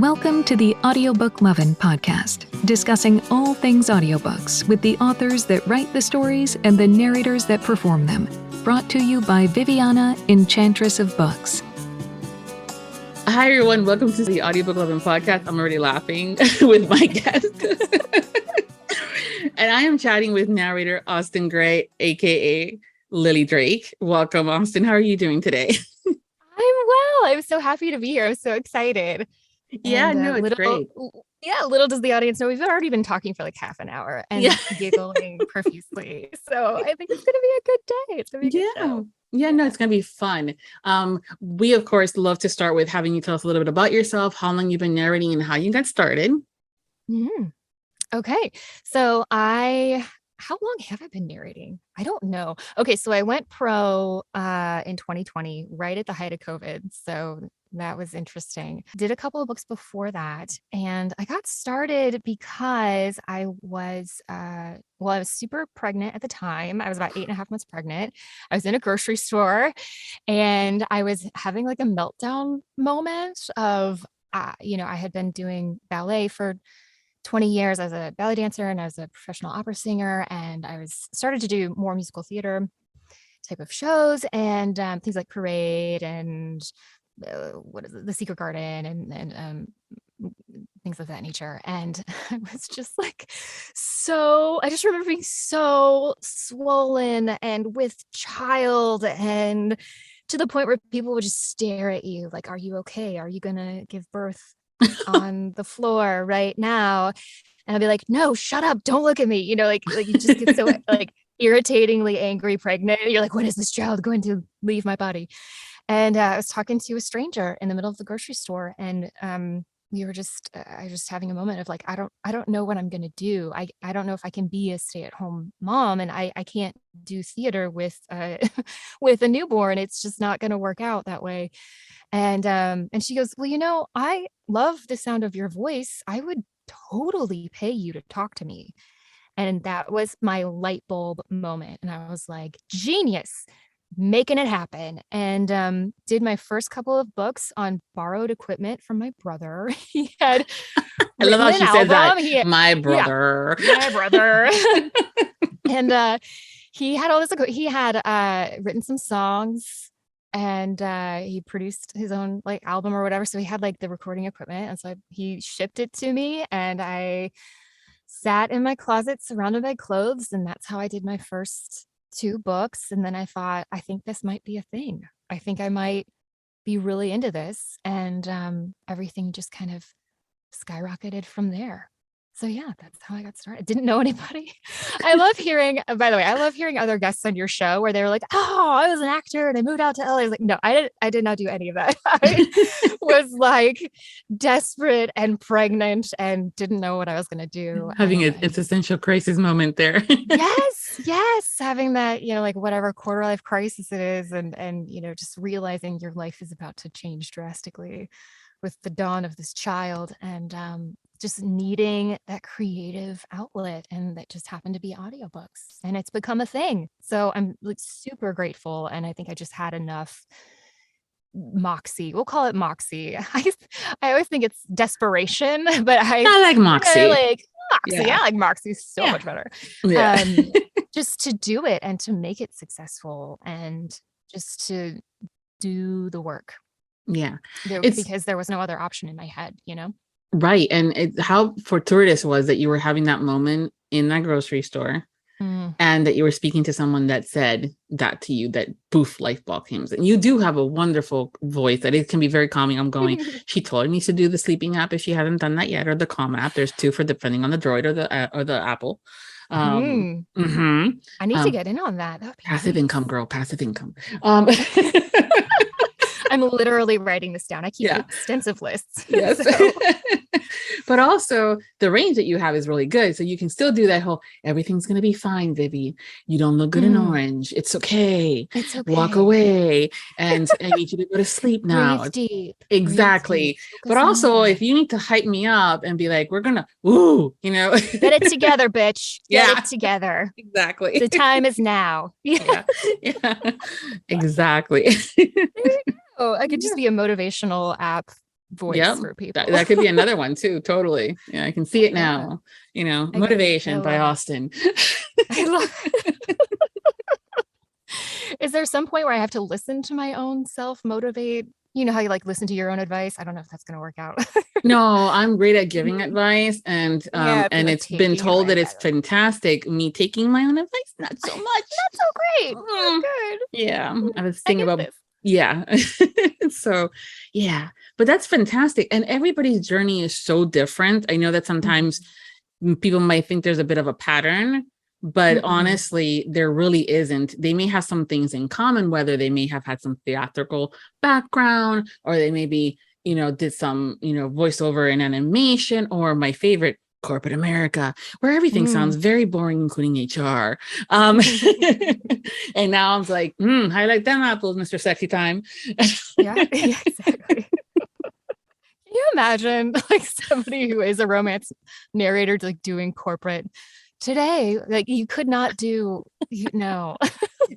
Welcome to the Audiobook Lovin Podcast, discussing all things audiobooks with the authors that write the stories and the narrators that perform them. Brought to you by Viviana, Enchantress of Books. Hi, everyone. Welcome to the Audiobook Lovin Podcast. I'm already laughing with my guest. And I am chatting with narrator Austenne Gray, a.k.a. Lily Drake. Welcome, Austenne. How are you doing today? I'm well. I'm so happy to be here. I'm so excited. Yeah, And, no, it's great. Yeah, little does the audience know we've already been talking for like half an hour and giggling profusely. So I think it's going to be a good day. It's going to be a good show. Yeah, no, it's going to be fun. We, of course, love to start with having you tell us a little bit about yourself, how long you've been narrating, and how you got started. Mm-hmm. Okay. So how long have I been narrating? I don't know. Okay. So I went pro in 2020, right at the height of COVID. So that was interesting. Did a couple of books before that. And I got started because I was super pregnant at the time. I was about 8.5 months pregnant. I was in a grocery store and I was having like a meltdown moment of, I had been doing ballet for 20 years as a ballet dancer and as a professional opera singer. And I started to do more musical theater type of shows and things like Parade and The Secret Garden and things of that nature. And I was just like, I just remember being so swollen and with child and to the point where people would just stare at you like, are you okay? Are you going to give birth on the floor right now? And I'd be like, no, shut up. Don't look at me. You just get so like irritatingly angry pregnant. You're like, when is this child going to leave my body? And I was talking to a stranger in the middle of the grocery store, and we were just having a moment of like, I don't know what I'm going to do. I don't know if I can be a stay-at-home mom, and I can't do theater with with a newborn. It's just not going to work out that way. And she goes, well, I love the sound of your voice. I would totally pay you to talk to me. And that was my light bulb moment. And I was like, genius, making it happen. And did my first couple of books on borrowed equipment from my brother. He had I love how she said that. My brother. Yeah, my brother. And he had all this. He had written some songs. And he produced his own like album or whatever. So he had like the recording equipment. And so he shipped it to me and I sat in my closet surrounded by clothes. And that's how I did my first 2 books. And then I thought, I think this might be a thing. I think I might be really into this. And everything just kind of skyrocketed from there. So yeah, that's how I got started. Didn't know anybody. I love hearing other guests on your show where they were like, oh, I was an actor and I moved out to LA. I was like, no, I did not do any of that. I was like desperate and pregnant and didn't know what I was going to do. Having an existential crisis moment there. Yes. Having that, like whatever quarter life crisis it is. And just realizing your life is about to change drastically with the dawn of this child and just needing that creative outlet. And that just happened to be audiobooks. And it's become a thing. So I'm like super grateful. And I think I just had enough moxie. We'll call it moxie. I always think it's desperation, but I like moxie. I like moxie. Yeah. I like moxie so much better. Yeah. Just to do it and to make it successful and just to do the work. Yeah. Because there was no other option in my head, Right. And how fortuitous was that you were having that moment in that grocery store and that you were speaking to someone that said that to you, that poof, light bulb came. And you do have a wonderful voice that it can be very calming. I'm going, she totally needs to do the sleeping app if she hasn't done that yet, or the calm app. There's 2 for depending on the Droid or the Apple. I need to get in on that. Passive income, girl. Passive income. I'm literally writing this down. I keep extensive lists. Yes. So. But also the range that you have is really good. So you can still do that whole, everything's going to be fine, Vivi. You don't look good in orange. It's okay. It's okay. Walk away. And I need you to go to sleep now. Breathe deep. Exactly. Breathe deep. But also if you need to hype me up and be like, we're going to, ooh, Get it together, bitch. Get it together. Exactly. The time is now. Yeah. Exactly. Oh, I could just be a motivational app voice for people. That could be another one too. Totally. Yeah, I can see it now. You know, Motivation by Austenne. I love it. Is there some point where I have to listen to my own self motivate? You know how you like listen to your own advice? I don't know if that's going to work out. No, I'm great at giving advice, and and it's been told that it's fantastic. Me taking my own advice, not so much. Not so great. Good. Yeah, I was thinking about this. Yeah. So, yeah, but that's fantastic. And everybody's journey is so different. I know that sometimes people might think there's a bit of a pattern, but honestly, there really isn't. They may have some things in common, whether they may have had some theatrical background, or they maybe, you know, did some, you know, voiceover and animation, or my favorite, corporate America, where everything sounds very boring, including HR. And now I'm like, I like them apples, Mr. Sexy Time. Yeah, exactly. Can you imagine like somebody who is a romance narrator like doing corporate today? Like you could not do, no.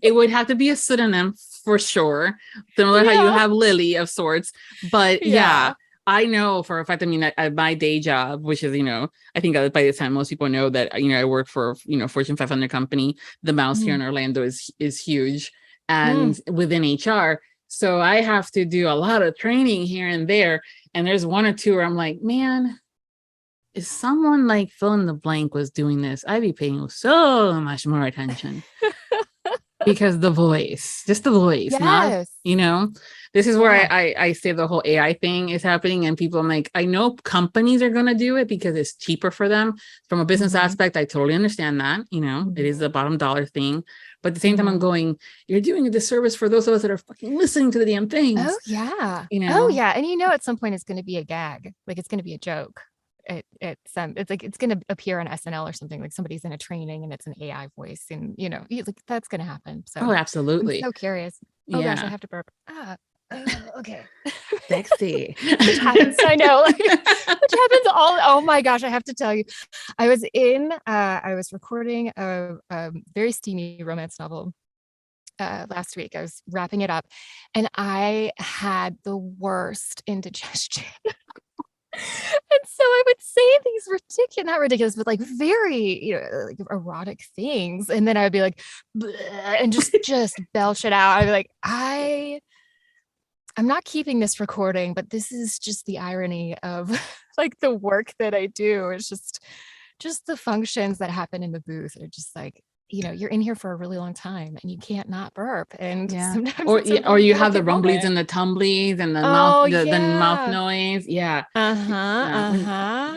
It would have to be a pseudonym for sure. Similar how you have Lily of sorts. But yeah, I know for a fact, I mean, at my day job, which is, you know, I think by this time, most people know that, you know, I work for, you know, Fortune 500 company. The mouse here in Orlando is huge and within HR. So I have to do a lot of training here and there. And there's one or two where I'm like, man, if someone like fill in the blank was doing this, I'd be paying so much more attention. Because the voice, just the voice, not, you know, this is where I say the whole AI thing is happening, and people, I'm like, I know companies are going to do it because it's cheaper for them from a business aspect. I totally understand that, you know, it is the bottom dollar thing, but at the same time, I'm going, you're doing a disservice for those of us that are fucking listening to the damn things. Oh yeah. You know? Oh yeah. And you know, at some point it's going to be a gag, like it's going to be a joke. It's like it's going to appear on SNL or something, like somebody's in a training and it's an AI voice, and you know, like that's going to happen. So absolutely. I'm so curious. Oh gosh, I have to burp. Okay. Sexy. Which happens, I know, like, which happens oh my gosh, I have to tell you, I was recording a very steamy romance novel last week. I was wrapping it up and I had the worst indigestion. And so I would say these not ridiculous, but like very, you know, like erotic things. And then I would be like, and just belch it out. I'd be like, I'm not keeping this recording, but this is just the irony of like the work that I do. It's just the functions that happen in the booth are just like, you know, you're in here for a really long time and you can't not burp. And sometimes or you have the rumblies and the tumblies and the mouth noise. Yeah.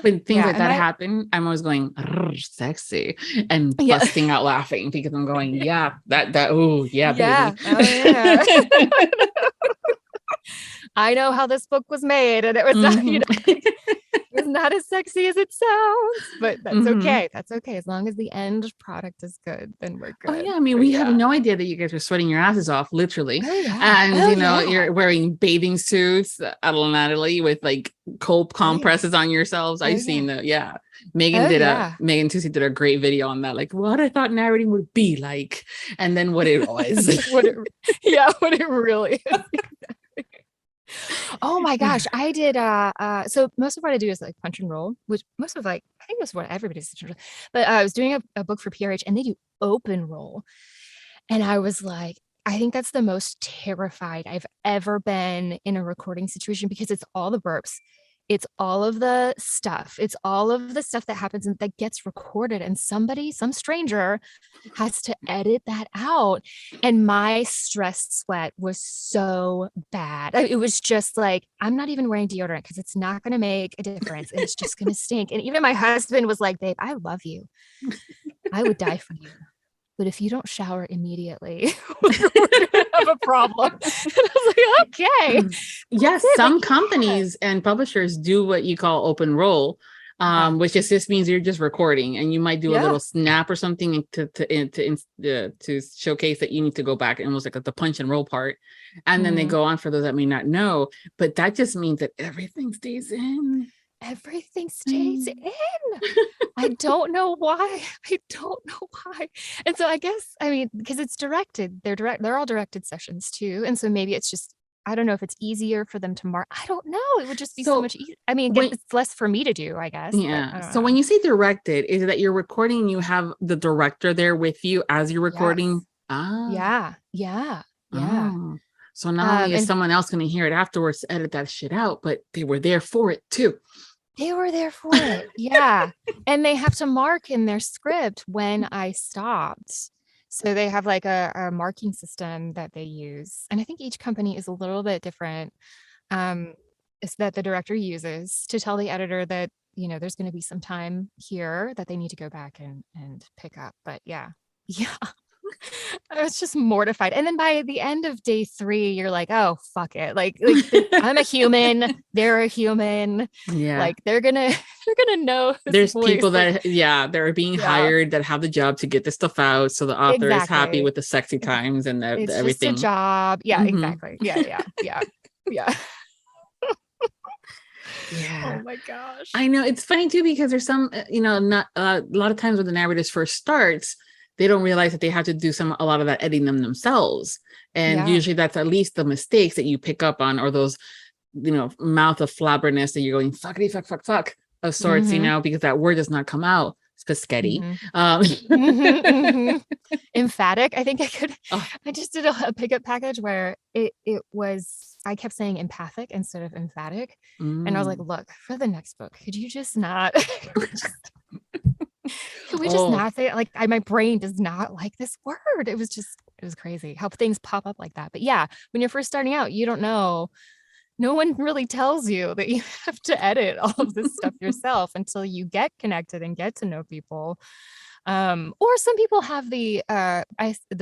When things like that happen, I'm always going sexy and busting out laughing because I'm going, baby. Oh yeah. I know how this book was made, and it was not, you know, it was not as sexy as it sounds, but that's okay. That's okay. As long as the end product is good, then we're good. Oh yeah. I mean, we have no idea that you guys are sweating your asses off, literally. And you know, you're wearing bathing suits, Natalie, with like cold compresses on yourselves. I've seen that. Yeah. Megan Tusi did a great video on that, like what I thought narrating would be like, and then what it was. what it really is. Oh my gosh, I did so most of what I do is like punch and roll, which I think most of what everybody does, but I was doing a book for PRH and they do open roll, and I was like, I think that's the most terrified I've ever been in a recording situation, because it's all the burps, it's all of the stuff, it's all of the stuff that happens and that gets recorded, and some stranger has to edit that out. And my stress sweat was so bad. It was just like, I'm not even wearing deodorant because it's not going to make a difference and it's just going to stink. And even my husband was like, babe, I love you. I would die for you. But if you don't shower immediately, we're going to have a problem. And I was like, okay. Yes, some companies and publishers do what you call open roll, which just means you're just recording, and you might do a little snap or something to showcase that you need to go back, and almost like the punch and roll part. And then they go on, for those that may not know, but that just means that everything stays in. Everything stays in. I don't know why. And so I guess, I mean, because it's directed, they're all directed sessions too. And so maybe it's just, I don't know if it's easier for them to mark. I don't know. It would just be so So much easier. I mean, when, it's less for me to do, I guess. But I yeah. don't So know. when you say directed, is it that you're recording and you have the director there with you as you're recording? Yes. Ah. Yeah. Oh. So not only is And someone else going to hear it afterwards to edit that shit out, but they were there for it too. they were there for it. Yeah. And they have to mark in their script when I stopped. So they have like a marking system that they use. And I think each company is a little bit different. Is that the director uses to tell the editor that, you know, there's going to be some time here that they need to go back and pick up. But yeah. I was just mortified. And then by the end of day 3, you're like, oh, fuck it. Like I'm a human. They're a human. Yeah. Like they're gonna know. There's voice. people like, that are being hired that have the job to get this stuff out. So the author is happy with the sexy times and it's everything. just a job. Yeah, Mhm. exactly. Yeah. Yeah. Yeah. Oh my gosh. I know it's funny too, because there's some, not a lot of times when the narrators first starts, they don't realize that they have to do a lot of that editing themselves. And usually that's at least the mistakes that you pick up on, or those, mouth of flabberness that you're going, fuckity, fuck of sorts, because that word does not come out. Spaghetti. Emphatic. I think I just did a pickup package where it was, I kept saying empathic instead of emphatic. And I was like, look, for the next book, could you just not, can we just not say it? Like my brain does not like this word. It was crazy how things pop up like that. But yeah, when you're first starting out, you don't know. No one really tells you that you have to edit all of this stuff yourself until you get connected and get to know people. Or some people have the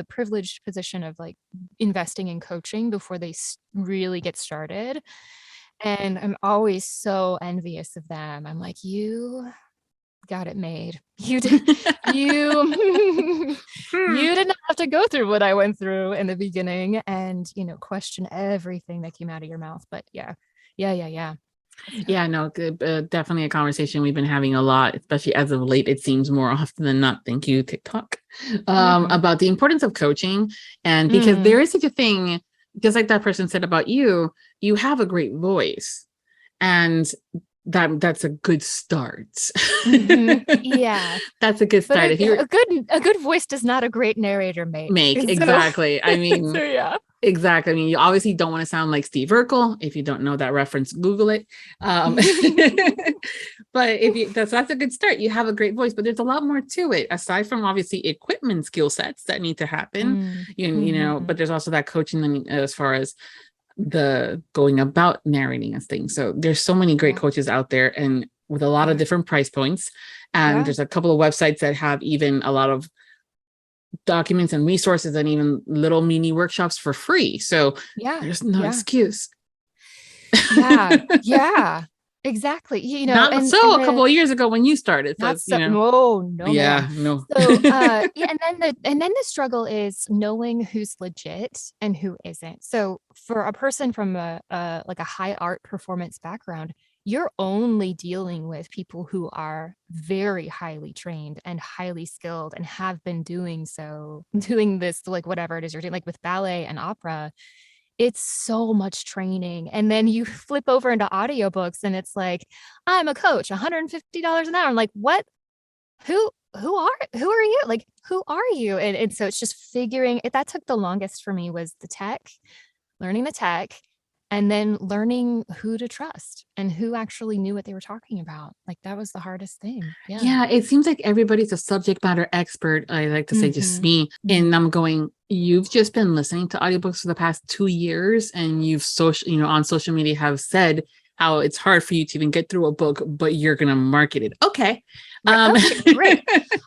privileged position of like investing in coaching before they really get started. And I'm always so envious of them. I'm like, you got it made. You did you did not have to go through what I went through in the beginning and question everything that came out of your mouth. But yeah. No, definitely a conversation we've been having a lot, especially as of late. It seems more often than not, thank you, TikTok, about the importance of coaching. And because there is such a thing, just like that person said about you have a great voice, and that's a good start. Yeah, that's a good start. If a good voice does not a great narrator make. Exactly. I mean, so, yeah. Exactly. I mean, you obviously don't want to sound like Steve Urkel. If you don't know that reference, Google it. But that's a good start. You have a great voice, but there's a lot more to it aside from obviously equipment skill sets that need to happen. But there's also that coaching as far as the going about narrating and things. So there's so many great coaches out there, and with a lot of different price points. And there's a couple of websites that have even a lot of documents and resources and even little mini workshops for free. So there's no excuse. Yeah, exactly. A couple of years ago when you started. So, no. Yeah, man. no. So and then the struggle is knowing who's legit and who isn't. So for a person from a high art performance background, you're only dealing with people who are very highly trained and highly skilled and have been doing this, like whatever it is you're doing, like with ballet and opera. It's so much training. And then you flip over into audiobooks and it's like, I'm a coach, $150 an hour. I'm like, what? Who are you? Like, who are you? And so it's just figuring it. That took the longest for me was learning the tech, and then learning who to trust and who actually knew what they were talking about. Like that was the hardest thing. Yeah. It seems like everybody's a subject matter expert. I like to say just me. And I'm going, you've just been listening to audiobooks for the past 2 years, and you've on social media have said how it's hard for you to even get through a book, but you're going to market it. Okay. Okay, great.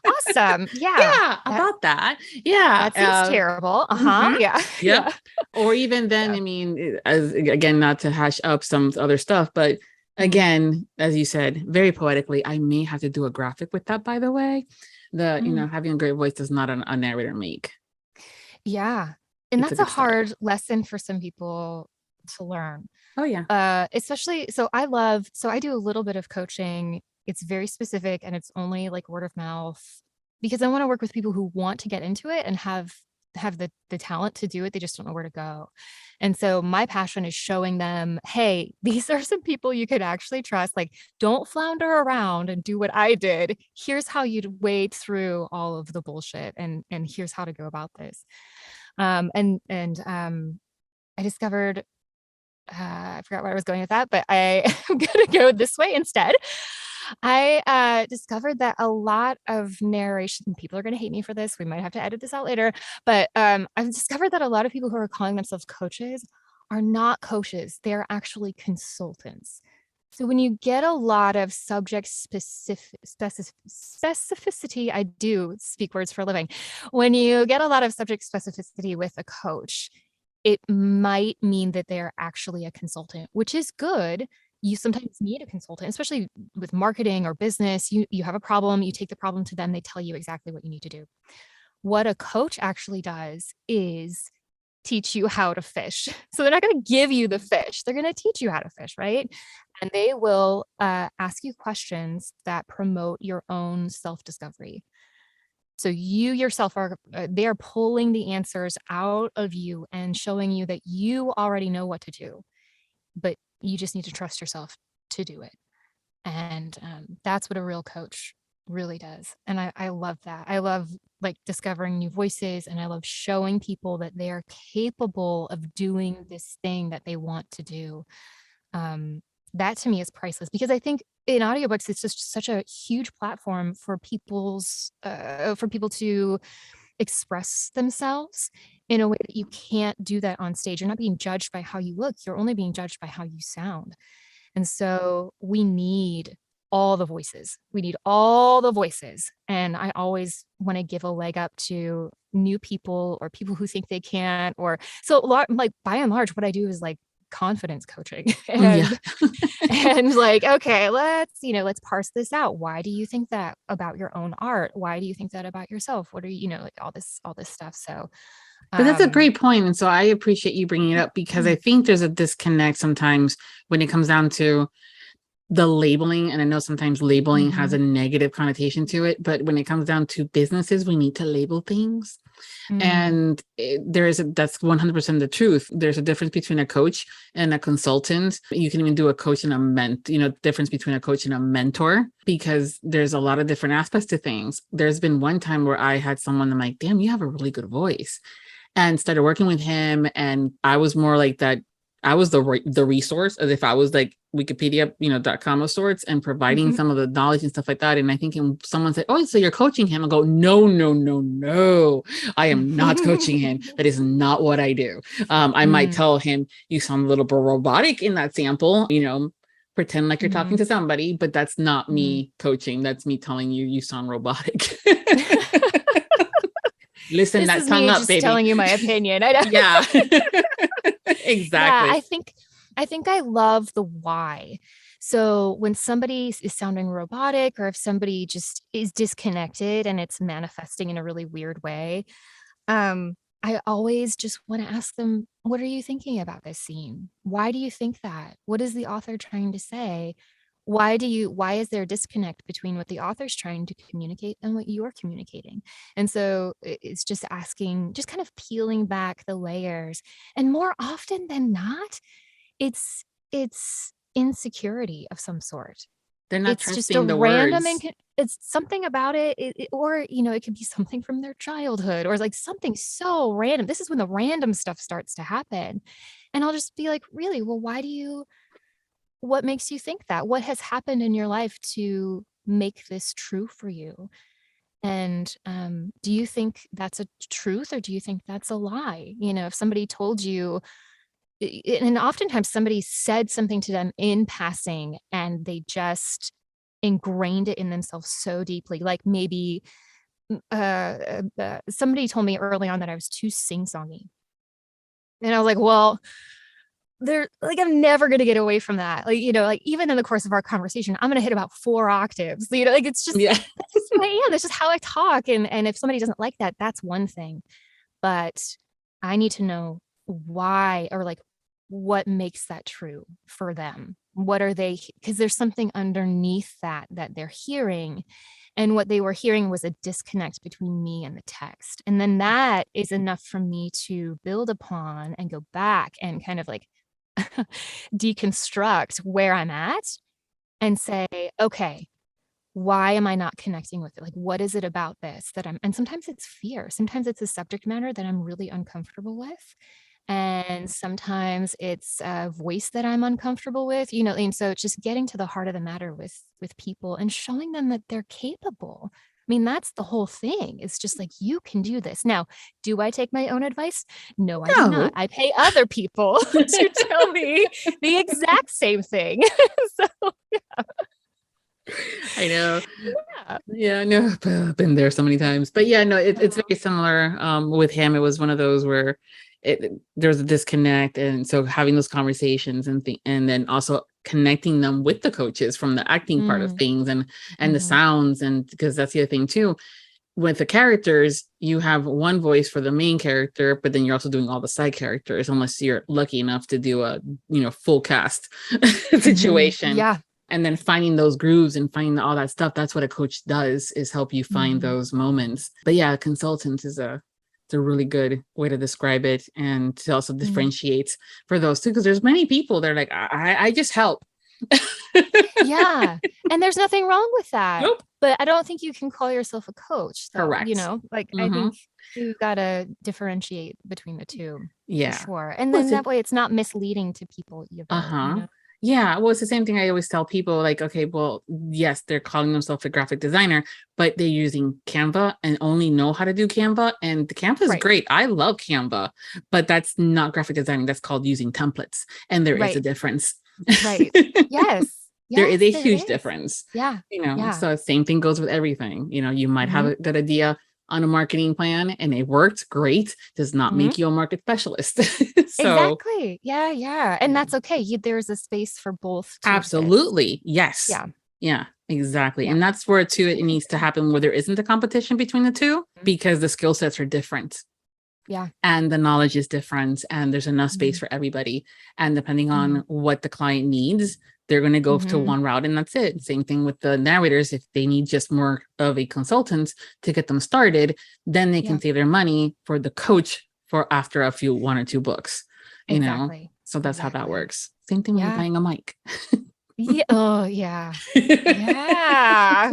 Awesome. Yeah. About that. Yeah. That seems terrible. Yeah. Yep. Or even then, I mean, again, not to hash up some other stuff, but again, as you said, very poetically, I may have to do a graphic with that, by the way. Having a great voice does not a narrator make. Yeah. And that's a hard lesson for some people to learn. Oh yeah. Especially, so I do a little bit of coaching. It's very specific and it's only like word of mouth, because I want to work with people who want to get into it and have have the talent to do it. They just don't know where to go. And so my passion is showing them, hey, these are some people you could actually trust. Like, don't flounder around and do what I did. Here's how you'd wade through all of the bullshit, and here's how to go about this. I discovered, I forgot where I was going with that, but I'm going to go this way instead. I discovered that a lot of narration, people are going to hate me for this. We might have to edit this out later, but I've discovered that a lot of people who are calling themselves coaches are not coaches. They're actually consultants. So when you get a lot of subject specificity, I do speak words for a living. When you get a lot of subject specificity with a coach, it might mean that they're actually a consultant, which is good. You sometimes need a consultant, especially with marketing or business. You have a problem, you take the problem to them, they tell you exactly what you need to do. What a coach actually does is teach you how to fish. So they're not going to give you the fish. They're going to teach you how to fish, right? And they will ask you questions that promote your own self-discovery. So you yourself they are pulling the answers out of you and showing you that you already know what to do, but you just need to trust yourself to do it. And that's what a real coach really does. And I love that. I love like discovering new voices, and I love showing people that they are capable of doing this thing that they want to do. That to me is priceless, because I think in audiobooks, it's just such a huge platform for people to express themselves in a way that you can't do that on stage. You're not being judged by how you look. You're only being judged by how you sound. And so we need all the voices. We need all the voices. And I always want to give a leg up to new people or people who think they can't, like by and large, what I do is like confidence coaching and like, okay, let's parse this out. Why do you think that about your own art? Why do you think that about yourself? What are like all this stuff. So but that's a great point. And so I appreciate you bringing it up, because I think there's a disconnect sometimes when it comes down to the labeling. And I know sometimes labeling has a negative connotation to it, but when it comes down to businesses, we need to label things. And that's 100% the truth. There's a difference between a coach and a consultant. You can even do a coach and a difference between a coach and a mentor, because there's a lot of different aspects to things. There's been one time where I had someone, I'm like, damn, you have a really good voice, and started working with him. And I was more like that. I was the resource, as if I was like Wikipedia, .com of sorts, and providing some of the knowledge and stuff like that. And I think when someone said, oh, so you're coaching him, I go, no, I am not coaching him. That is not what I do. I might tell him, you sound a little bit robotic in that sample, pretend like you're talking to somebody, but that's not me coaching. That's me telling you, you sound robotic. Listen, that tongue up, baby. Telling you my opinion. I know. Yeah. Exactly. Yeah, I think I love the why. So when somebody is sounding robotic, or if somebody just is disconnected and it's manifesting in a really weird way, I always just want to ask them, what are you thinking about this scene? Why do you think that? What is the author trying to say? Why is there a disconnect between what the author's trying to communicate and what you're communicating? And so it's just asking, just kind of peeling back the layers. And more often than not, it's insecurity of some sort. They're not It's trusting just a the random, words. it's something about it, or, it could be something from their childhood, or like something so random. This is when the random stuff starts to happen. And I'll just be like, really? Well, what makes you think that? What has happened in your life to make this true for you? And do you think that's a truth, or do you think that's a lie? If somebody told you, and oftentimes somebody said something to them in passing and they just ingrained it in themselves so deeply. Like maybe somebody told me early on that I was too sing-songy. And I was like, well, I'm never going to get away from that. Like even in the course of our conversation, I'm going to hit about 4 octaves, it's just, that's just who I am. That's just how I talk. And if somebody doesn't like that, that's one thing, but I need to know why, or like, what makes that true for them? What are they, because there's something underneath that they're hearing. And what they were hearing was a disconnect between me and the text. And then that is enough for me to build upon and go back and kind of like deconstruct where I'm at and say, okay, why am I not connecting with it? Like, what is it about this that and sometimes it's fear. Sometimes it's a subject matter that I'm really uncomfortable with. And sometimes it's a voice that I'm uncomfortable with, and so it's just getting to the heart of the matter with people and showing them that they're capable. I mean, that's the whole thing. It's just like, you can do this. Now, do I take my own advice? No, I do not. I pay other people to tell me the exact same thing. So, yeah. I know. Yeah. Yeah, no, I've been there so many times. But yeah, no, it's very similar. With him, it was one of those where there was a disconnect, and so having those conversations and then also connecting them with the coaches from the acting part of things and the sounds, and because that's the other thing too. With the characters, you have one voice for the main character, but then you're also doing all the side characters, unless you're lucky enough to do a full cast situation. Yeah. And then finding those grooves and finding all that stuff. That's what a coach does, is help you find those moments. But yeah, a consultant is a really good way to describe it, and to also differentiate for those too. Because there's many people that are like, I just help. Yeah. And there's nothing wrong with that. Nope. But I don't think you can call yourself a coach. So, Correct. I think you've got to differentiate between the two. Yeah. For sure. And then that way it's not misleading to people either. Yeah, well, it's the same thing I always tell people, like, okay, well, yes, they're calling themselves a graphic designer, but they're using Canva and only know how to do Canva. And the Canva is great. I love Canva, but that's not graphic designing. That's called using templates. And there is a difference. Right. Yes. There is a huge difference. Yeah. So same thing goes with everything. You might have a good idea on a marketing plan and it worked great, does not make you a market specialist. Exactly. Yeah. And that's okay. There's a space for both. Absolutely. Yes. Yeah, exactly. Yeah. And that's where too, it needs to happen where there isn't a competition between the two, because the skill sets are different. Yeah. And the knowledge is different, and there's enough space for everybody. And depending on what the client needs, they're going to go to one route, and that's it. Same thing with the narrators. If they need just more of a consultant to get them started, then they can save their money for the coach for after one or two books, So that's how that works. Same thing with buying a mic. Yeah. Oh, yeah. Yeah.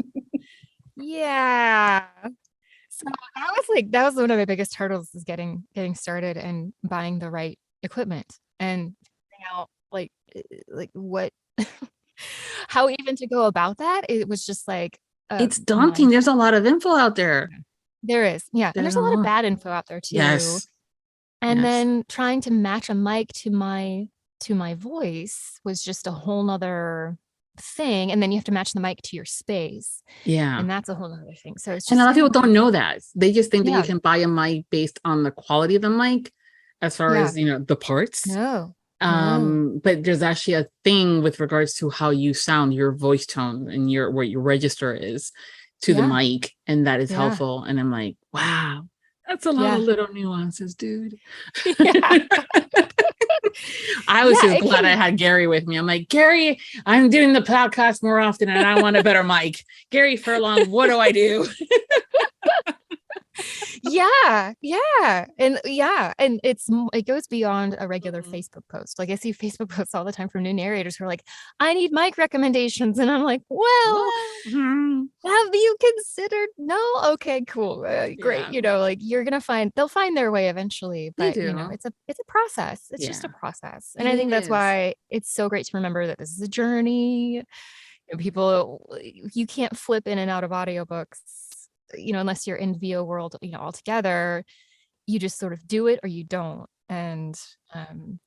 Yeah. So that was one of my biggest hurdles, is getting started and buying the right equipment and figuring out like what, how even to go about that. It was just like, it's daunting. There's a lot of info out there. There is. Yeah. And there's a lot of bad info out there too. Yes. And then trying to match a mic to my voice was just a whole nother thing. And then you have to match the mic to your space. Yeah. And that's a whole other thing. So it's just, and a lot of people don't know that. They just think that you can buy a mic based on the quality of the mic, as far as, the parts. No. But there's actually a thing with regards to how you sound, your voice tone, and where your register is to the mic. And that is helpful. And I'm like, wow, that's a lot of little nuances, dude. I was just glad I had Gary with me. I'm like, Gary, I'm doing the podcast more often and I want a better mic. Gary Furlong, what do I do? And it goes beyond a regular Facebook post. Like, I see Facebook posts all the time from new narrators who are like, I need mic recommendations, and I'm like, well, have you considered? No. Okay, cool, great. You're gonna they'll find their way eventually, but it's a process. It's just a process. And I think that's why it's so great to remember that this is a journey. People, you can't flip in and out of audiobooks, unless you're in VO world, altogether. You just sort of do it or you don't. And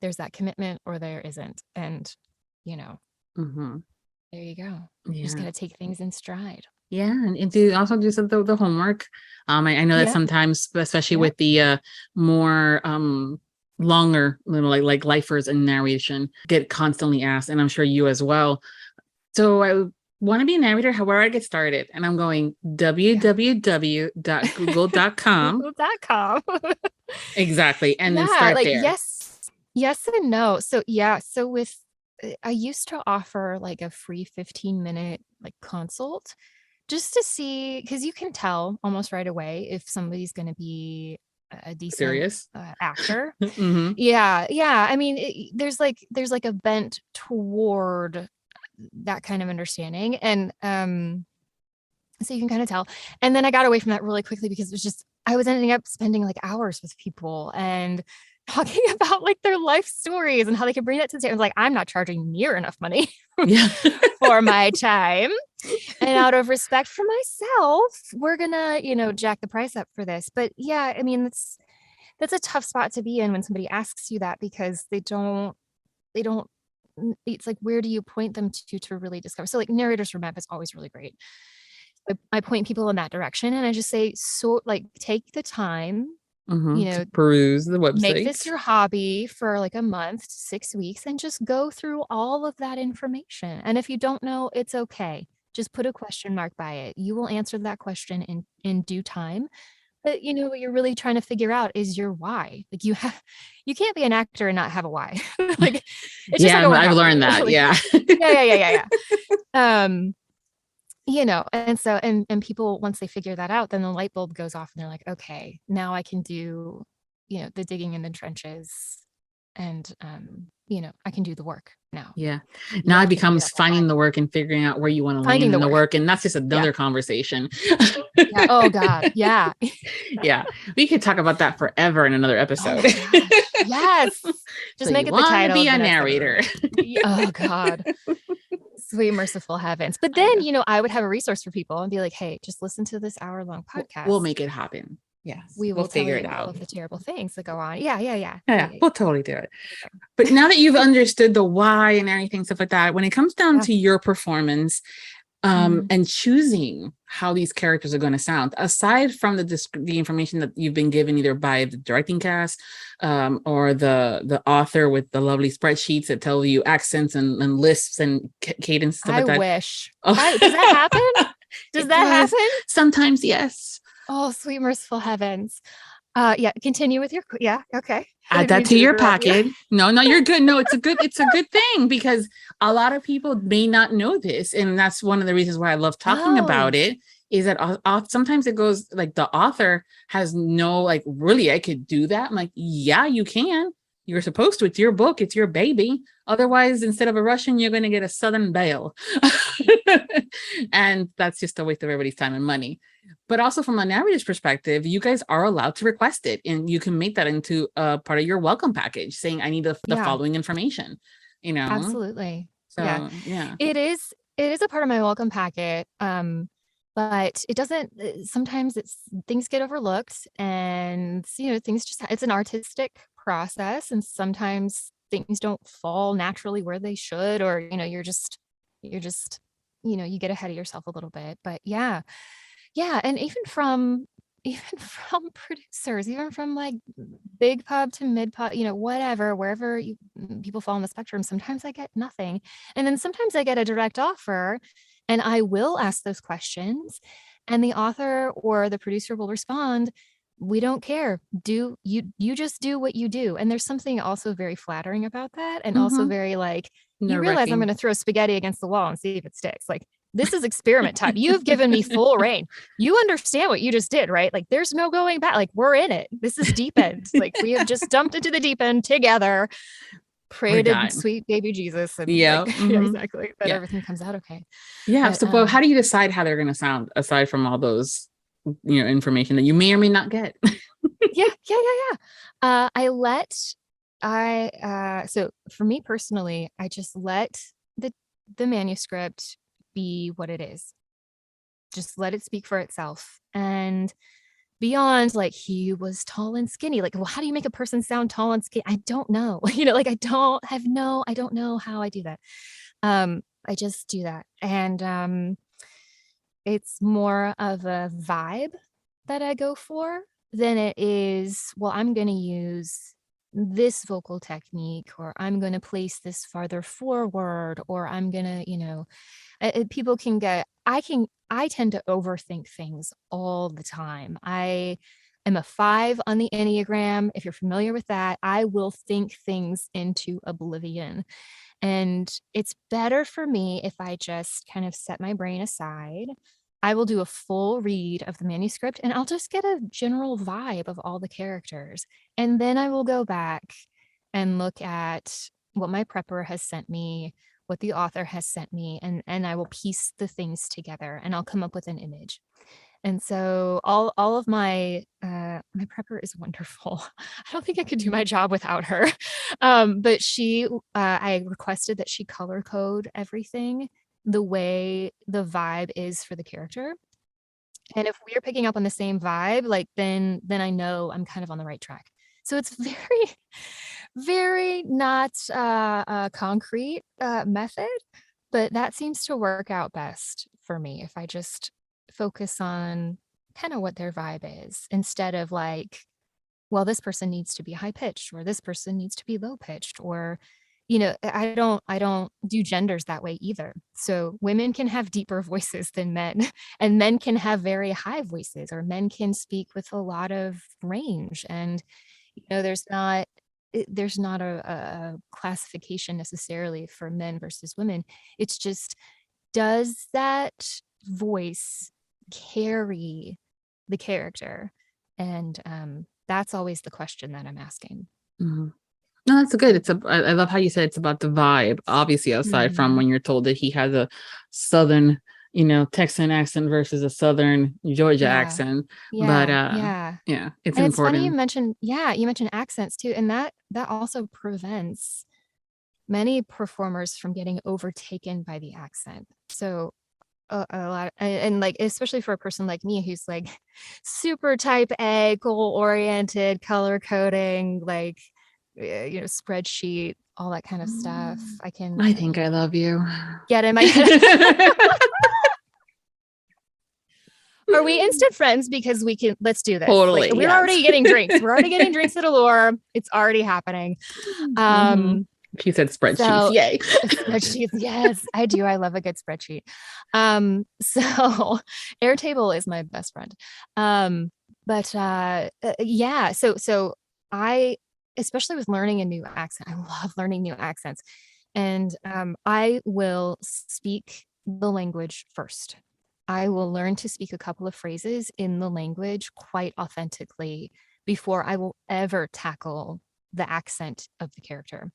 there's that commitment or there isn't. And, there you go. You just got to take things in stride. Yeah. And do also do the homework. I know that sometimes, especially with the more longer, like lifers and narration, get constantly asked, and I'm sure you as well. So I want to be a narrator, however I get started. And I'm going www.google.com. Google.com. Exactly. And then start there. Yes and no. So I used to offer like a free 15-minute consult just to see, because you can tell almost right away if somebody's going to be a decent Serious actor. Mm-hmm. Yeah. I mean, there's like a bent toward that kind of understanding. And so you can kind of tell. And then I got away from that really quickly because it was just, I was ending up spending like hours with people and talking about like their life stories and how they could bring that to the table. Like, I'm not charging near enough money for my time. And out of respect for myself, we're gonna, jack the price up for this. But yeah, I mean, that's a tough spot to be in when somebody asks you that, because they don't, it's like, where do you point them to really discover? So like Narrators for Map is always really great. I point people in that direction, and I just say, so like, take the time, to peruse the website, make this your hobby for like a month, 6 weeks, and just go through all of that information. And if you don't know, it's okay. Just put a question mark by it. You will answer that question in due time. But what you're really trying to figure out is your why. Like, you can't be an actor and not have a why. Like, it's just I've learned that. Like, yeah. And so, and people, once they figure that out, then the light bulb goes off and they're like, okay, now I can do, the digging in the trenches, and, I can do the work now. Yeah. Now it becomes finding the work and figuring out where you want to land in the work. And that's just another conversation. Yeah. Oh God. Yeah. Yeah. We could talk about that forever in another episode. Yes. Just so make it the title. Be a narrator. Oh God. Sweet merciful heavens. But then, I would have a resource for people and be like, hey, just listen to this hour-long podcast. We'll make it happen. Yes. We'll figure it out. All of the terrible things that go on. Yeah. Yeah. We'll totally do it. But now that you've understood the why and everything, stuff like that, when it comes down to your performance, and choosing how these characters are going to sound, aside from the information that you've been given either by the directing cast, or the author with the lovely spreadsheets that tell you accents and lisps and cadence, stuff like that. I wish. Does that happen? Does that happen? Sometimes, yes. Oh, sweet merciful heavens. Continue with your, okay. Add that to your packet. No, you're good. No, it's a good thing, because a lot of people may not know this. And that's one of the reasons why I love talking about it, is that sometimes it goes like the author has no, like, really, I could do that. I'm like, yeah, you can. You're supposed to. It's your book. It's your baby. Otherwise, instead of a Russian, you're going to get a Southern Belle. And that's just a waste of everybody's time and money. But also from a narrator's perspective, you guys are allowed to request it, and you can make that into a part of your welcome package, saying, I need the following information, Absolutely. So, yeah. It is a part of my welcome packet. But it doesn't, sometimes things get overlooked, and, things just, it's an artistic process. And sometimes things don't fall naturally where they should, or, you're just, you get ahead of yourself a little bit. But yeah. And even from producers, even from like big pub to mid pub, whatever, wherever people fall on the spectrum, sometimes I get nothing. And then sometimes I get a direct offer, and I will ask those questions, and the author or the producer will respond, we don't care. You just do what you do. And there's something also very flattering about that. And also very like, you realize I'm going to throw spaghetti against the wall and see if it sticks. Like, this is experiment time. You've given me full reign. You understand what you just did, right? Like, there's no going back. Like, we're in it. This is deep end. Like, we have just dumped into the deep end together. Pray to sweet baby Jesus. And yeah, exactly. But everything comes out okay. Yeah. But how do you decide how they're going to sound, aside from all those, information that you may or may not get? So for me personally, I just let the manuscript be what it is. Just let it speak for itself. And beyond, like, he was tall and skinny, like, well, how do you make a person sound tall and skinny? I don't know. Like, I don't know how I do that. I just do that. And it's more of a vibe that I go for than it is, well, I'm going to use this vocal technique, or I'm going to place this farther forward, or I'm going to, people can get, I tend to overthink things all the time. I am a 5 on the Enneagram. If you're familiar with that, I will think things into oblivion. And it's better for me if I just kind of set my brain aside, I will do a full read of the manuscript and I'll just get a general vibe of all the characters. And then I will go back and look at what my prepper has sent me, what the author has sent me, and I will piece the things together and I'll come up with an image. And so all of my my prepper is wonderful. I don't think I could do my job without her. But I requested that she color code everything the way the vibe is for the character. And if we're picking up on the same vibe, like then I know I'm kind of on the right track. So it's very, very not a concrete method, but that seems to work out best for me if I just focus on kind of what their vibe is instead of like, well, this person needs to be high pitched or this person needs to be low pitched, or I don't do genders that way either. So women can have deeper voices than men, and men can have very high voices, or men can speak with a lot of range. And there's not a classification necessarily for men versus women. It's just, does that voice carry the character? And that's always the question that I'm asking. Mm-hmm. No, that's good. I love how you said it's about the vibe, obviously, aside from when you're told that he has a Southern, Texan accent versus a Southern Georgia accent. But yeah, it's and important. It's funny you mentioned accents too. And that also prevents many performers from getting overtaken by the accent. So a lot, and like, especially for a person like me who's like super type A, goal oriented, color coding, like spreadsheet, all that kind of stuff. I think I love you. Get in my head. Are we instant friends? Because let's do this. Totally. Like, we're already getting drinks. We're already getting drinks at Allure. It's already happening. She said spreadsheets. Yay. Spreadsheets. Yes, I do. I love a good spreadsheet. So Airtable is my best friend. Yeah. So I, especially with learning a new accent, I love learning new accents. And I will speak the language first. I will learn to speak a couple of phrases in the language quite authentically before I will ever tackle the accent of the character.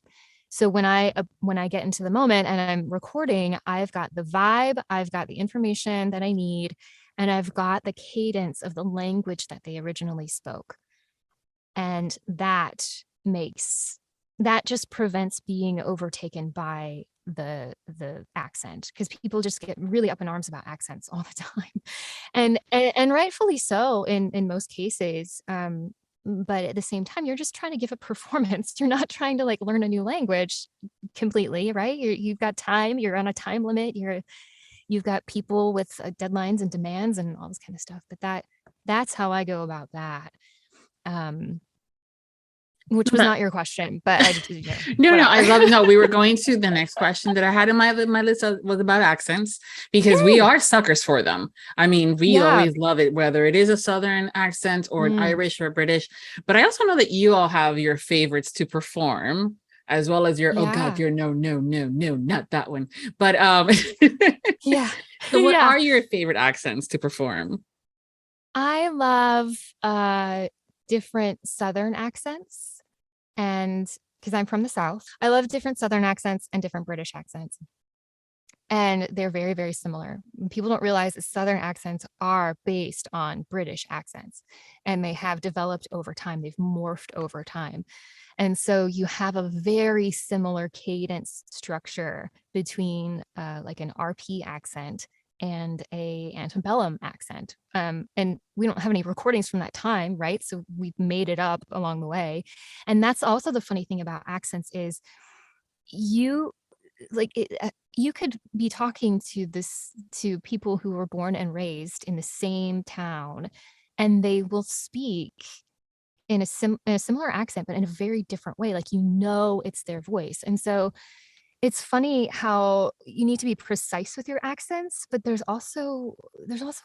So when I get into the moment and I'm recording, I've got the vibe, I've got the information that I need, and I've got the cadence of the language that they originally spoke. And that just prevents being overtaken by the accent, because people just get really up in arms about accents all the time, and rightfully so in most cases. But at the same time, you're just trying to give a performance. You're not trying to like learn a new language completely, right? You've got time. You're on a time limit. You've got people with deadlines and demands and all this kind of stuff. But that's how I go about that. Which was not your question, but No, I love it. No, we were going to the next question that I had in my list was about accents, because we are suckers for them. I mean, we always love it, whether it is a Southern accent or an Irish or a British. But I also know that you all have your favorites to perform, as well as your oh god, your no, not that one. But yeah. So what are your favorite accents to perform? I love different Southern accents. And because I'm from the South, I love different Southern accents and different British accents. And they're very, very similar. People don't realize that Southern accents are based on British accents, and they have developed over time. They've morphed over time. And so you have a very similar cadence structure between like an RP accent and a antebellum accent. And we don't have any recordings from that time, right? So we've made it up along the way. And that's also the funny thing about accents is you could be talking to people who were born and raised in the same town, and they will speak in a similar accent, but in a very different way. Like, it's their voice. And so it's funny how you need to be precise with your accents, but there's also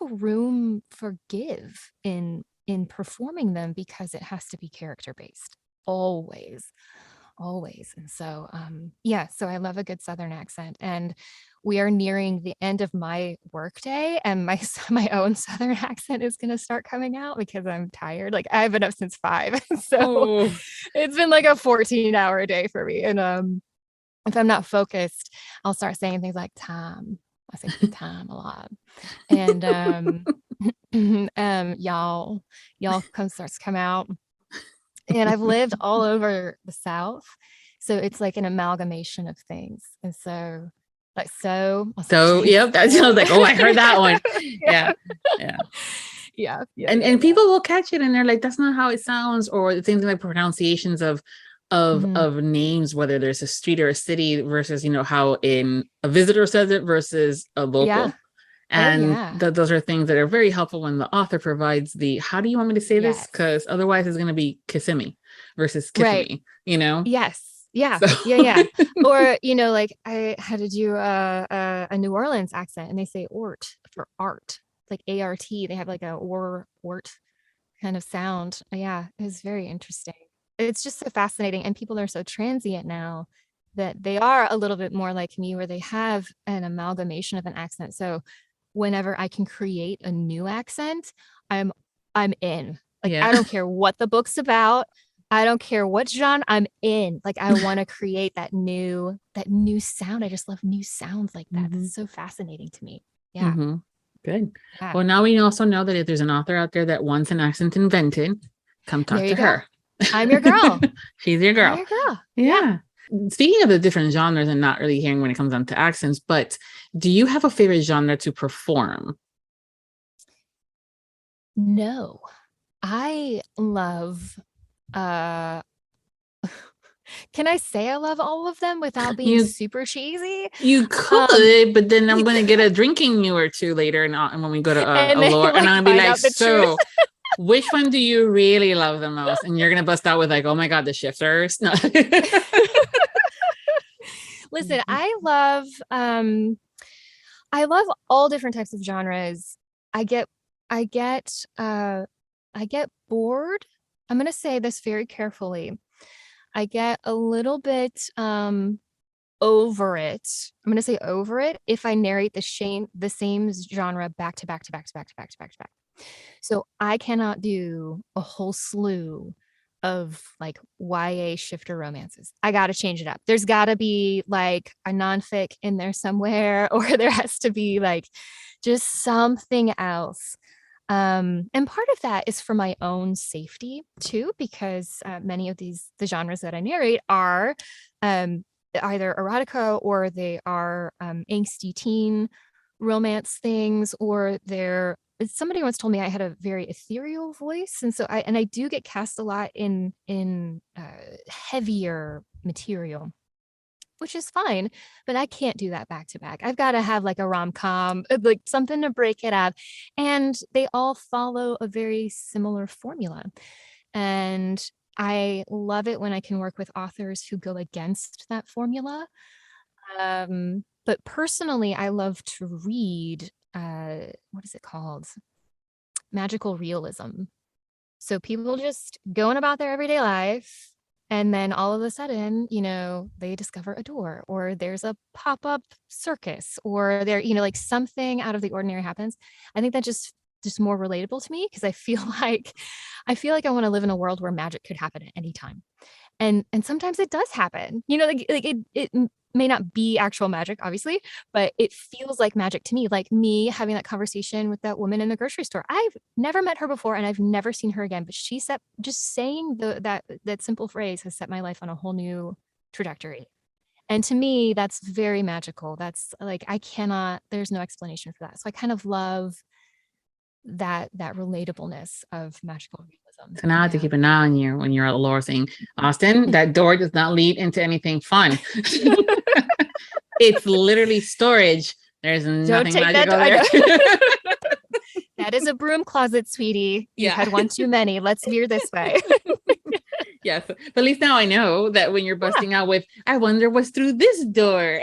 room for give in performing them, because it has to be character based. Always. always. And so, so I love a good Southern accent, and we are nearing the end of my workday, and my own Southern accent is going to start coming out because I'm tired. Like I've been up since 5. So it's been like a 14-hour day for me. And, if I'm not focused, I'll start saying things like time. I say time a lot. And, y'all starts to come out. And I've lived all over the South. So it's like an amalgamation of things. And so like, yep. That sounds like, I heard that one. Yeah. And people will catch it and they're like, that's not how it sounds. Or the things like pronunciations of names, whether there's a street or a city versus, how a visitor says it versus a local. Yeah. And those are things that are very helpful when the author provides how do you want me to say this? Because otherwise it's going to be Kissimmee versus Kissimmee, Yes. Yeah. So. Yeah. Or, like I had to do a New Orleans accent, and they say ort for art, like ART. They have like a ort kind of sound. Yeah. It was very interesting. It's just so fascinating. And people are so transient now that they are a little bit more like me, where they have an amalgamation of an accent. So whenever I can create a new accent, I'm in. Like, I don't care what the book's about. I don't care what genre, I'm in. Like, I want to create that new sound. I just love new sounds like that. It's so fascinating to me. Yeah. Mm-hmm. Good. Yeah. Well, now we also know that if there's an author out there that wants an accent invented, come talk to her. I'm your girl. She's your girl. I'm your girl. Yeah. Speaking of the different genres and not really hearing when it comes down to accents, but do you have a favorite genre to perform? No, I love, can I say I love all of them without being super cheesy? You could, but then I'm going to get a drinking you or two later. And when we go to a lore, and I'm going to be like, so which one do you really love the most? And you're going to bust out with like, oh my God, the shifters. No. Listen, I love all different types of genres. I get bored. I'm going to say this very carefully. I get a little bit over it. I'm going to say over it if I narrate the same genre back to back. So I cannot do a whole slew of like YA shifter romances. I got to change it up. There's got to be like a nonfic in there somewhere, or there has to be like just something else. And part of that is for my own safety too, because many of the genres that I narrate are either erotica, or they are angsty teen romance things, or somebody once told me I had a very ethereal voice. And so I do get cast a lot in heavier material, which is fine, but I can't do that back to back. I've got to have like a rom-com, like something to break it up. And they all follow a very similar formula. And I love it when I can work with authors who go against that formula. But personally, I love to read, what is it called? Magical realism. So people just going about their everyday life, and then all of a sudden, they discover a door, or there's a pop-up circus, or there, like something out of the ordinary happens. I think that just more relatable to me, because I feel like I want to live in a world where magic could happen at any time. And sometimes it does happen, like it may not be actual magic, obviously, but it feels like magic to me, like me having that conversation with that woman in the grocery store. I've never met her before, and I've never seen her again, but she said, just saying that simple phrase has set my life on a whole new trajectory. And to me, that's very magical. That's like, there's no explanation for that. So I kind of love that relatableness of magical realism. So now I have to keep an eye on you when you're at Laura saying, Austenne, that door does not lead into anything fun. It's literally storage. There's nothing magical there. That is a broom closet, sweetie. You had one too many. Let's veer this way. Yes. But at least now I know that when you're busting out with, I wonder what's through this door.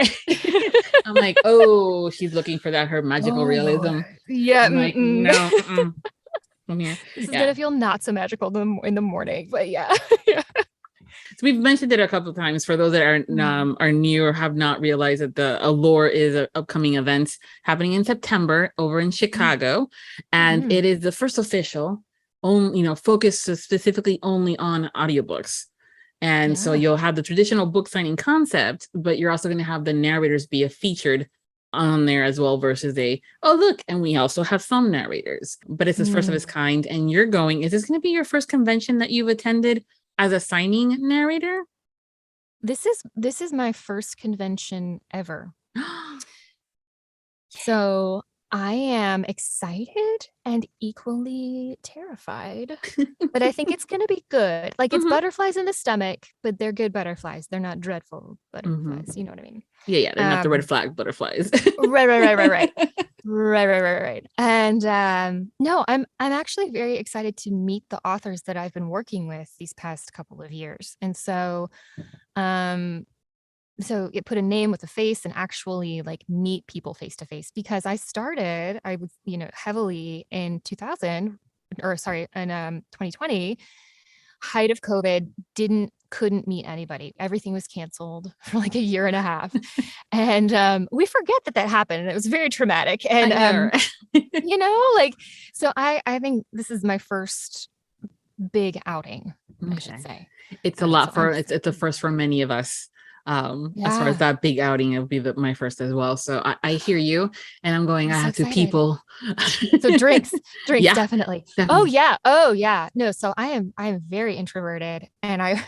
I'm like, oh, she's looking for her magical realism. Yeah. I'm like, no. This is going to feel not so magical in the morning, but yeah. So we've mentioned it a couple of times for those that are new or have not realized that the Allure is an upcoming event happening in September over in Chicago. And it is the first official focused specifically only on audiobooks. And so you'll have the traditional book signing concept, but you're also going to have the narrators be a featured on there as well versus and we also have some narrators, but it's the first of its kind. And is this going to be your first convention that you've attended as a signing narrator? This is my first convention ever. So I am excited and equally terrified, but I think it's going to be good. Like it's butterflies in the stomach, but they're good butterflies. They're not dreadful butterflies. You know what I mean? Yeah. They're not the red flag butterflies. Right. And no, I'm actually very excited to meet the authors that I've been working with these past couple of years. And so, so it put a name with a face and actually like meet people face to face, because I was, heavily in 2020, height of COVID, couldn't meet anybody. Everything was canceled for like a year and a half. And we forget that happened. And it was very traumatic. And, so I think this is my first big outing, I should say. It's a lot it's a first for many of us. As far as that big outing, it would be my first as well. So I hear you, and I'm going. I have to people. So drinks, definitely. Oh yeah. No, so I am very introverted, and I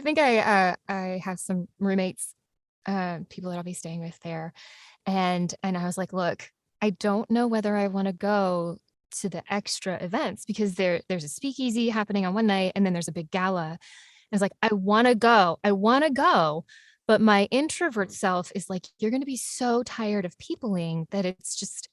think I have some roommates, people that I'll be staying with there, and I was like, look, I don't know whether I want to go to the extra events, because there's a speakeasy happening on one night, and then there's a big gala. I was like, I want to go. But my introvert self is like, you're going to be so tired of peopling that it's just,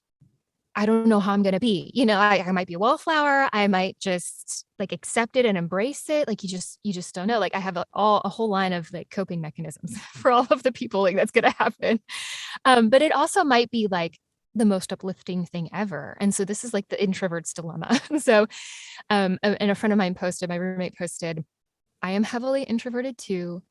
I don't know how I'm going to be. I might be a wallflower. I might just like accept it and embrace it. Like you just don't know. Like I have a whole line of like coping mechanisms for all of the peopling that's going to happen. But it also might be like the most uplifting thing ever. And so this is like the introvert's dilemma. So, and a friend of mine my roommate posted, I am heavily introverted too.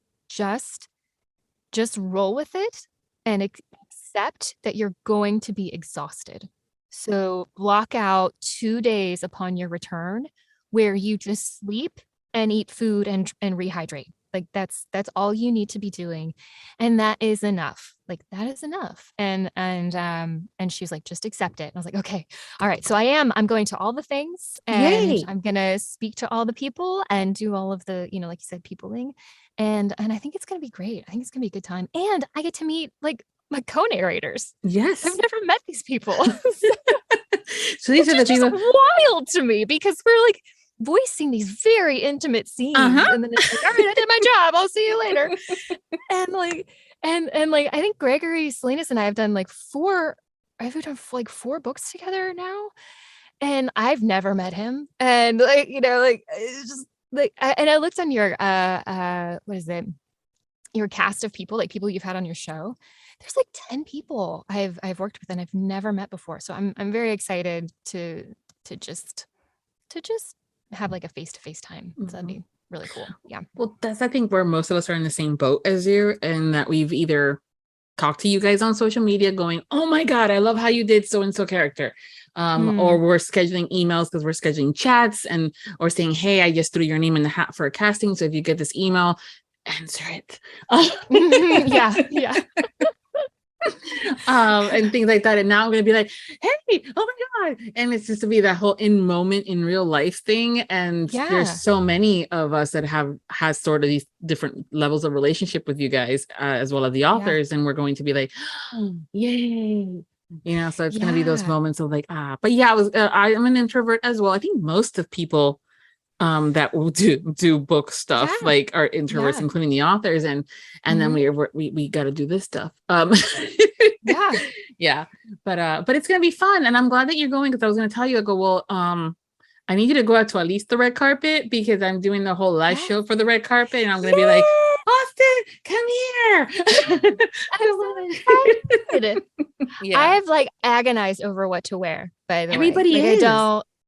Just roll with it and accept that you're going to be exhausted. So block out 2 days upon your return where you just sleep and eat food and rehydrate. Like that's all you need to be doing. And that is enough. Like that is enough. And she was like, just accept it. And I was like, okay, all right. So I'm going to all the things, and Yay. I'm going to speak to all the people and do all of the, like you said, peopling. And I think it's going to be great. I think it's going to be a good time. And I get to meet like my co-narrators. Yes. I've never met these people. So these are the people wild to me, because we're like voicing these very intimate scenes. And then it's like, all right, I did my job. I'll see you later. And like, and like, I think Gregory Salinas and I have done like 4 books together now. And I've never met him. And like, it's just like, and I looked on your, what is it? Your cast of people, like people you've had on your show. There's like 10 people I've worked with and I've never met before. So I'm very excited to just have like a face-to-face time. So that'd be really cool. Yeah. Well, that's, I think, where most of us are in the same boat as you, and that we've either talked to you guys on social media going, oh my God, I love how you did so-and-so character. Or we're scheduling emails because we're scheduling chats or saying, hey, I just threw your name in the hat for a casting. So if you get this email, answer it. Yeah. And things like that. And now I'm going to be like, hey, oh my God. And it's just to be that whole in moment in real life thing. And there's so many of us that has sort of these different levels of relationship with you guys, as well as the authors. And we're going to be like, oh, yay. So it's going to be those moments of like, but yeah, I'm an introvert as well. I think most of people that will do book stuff like are introverts, including the authors, and then we got to do this stuff. But it's gonna be fun, and I'm glad that you're going, because I was gonna tell you, I go, well, I need you to go out to at least the red carpet, because I'm doing the whole live show for the red carpet, and I'm gonna be like, Austenne, come here. I have like agonized over what to wear, by the Everybody way. is.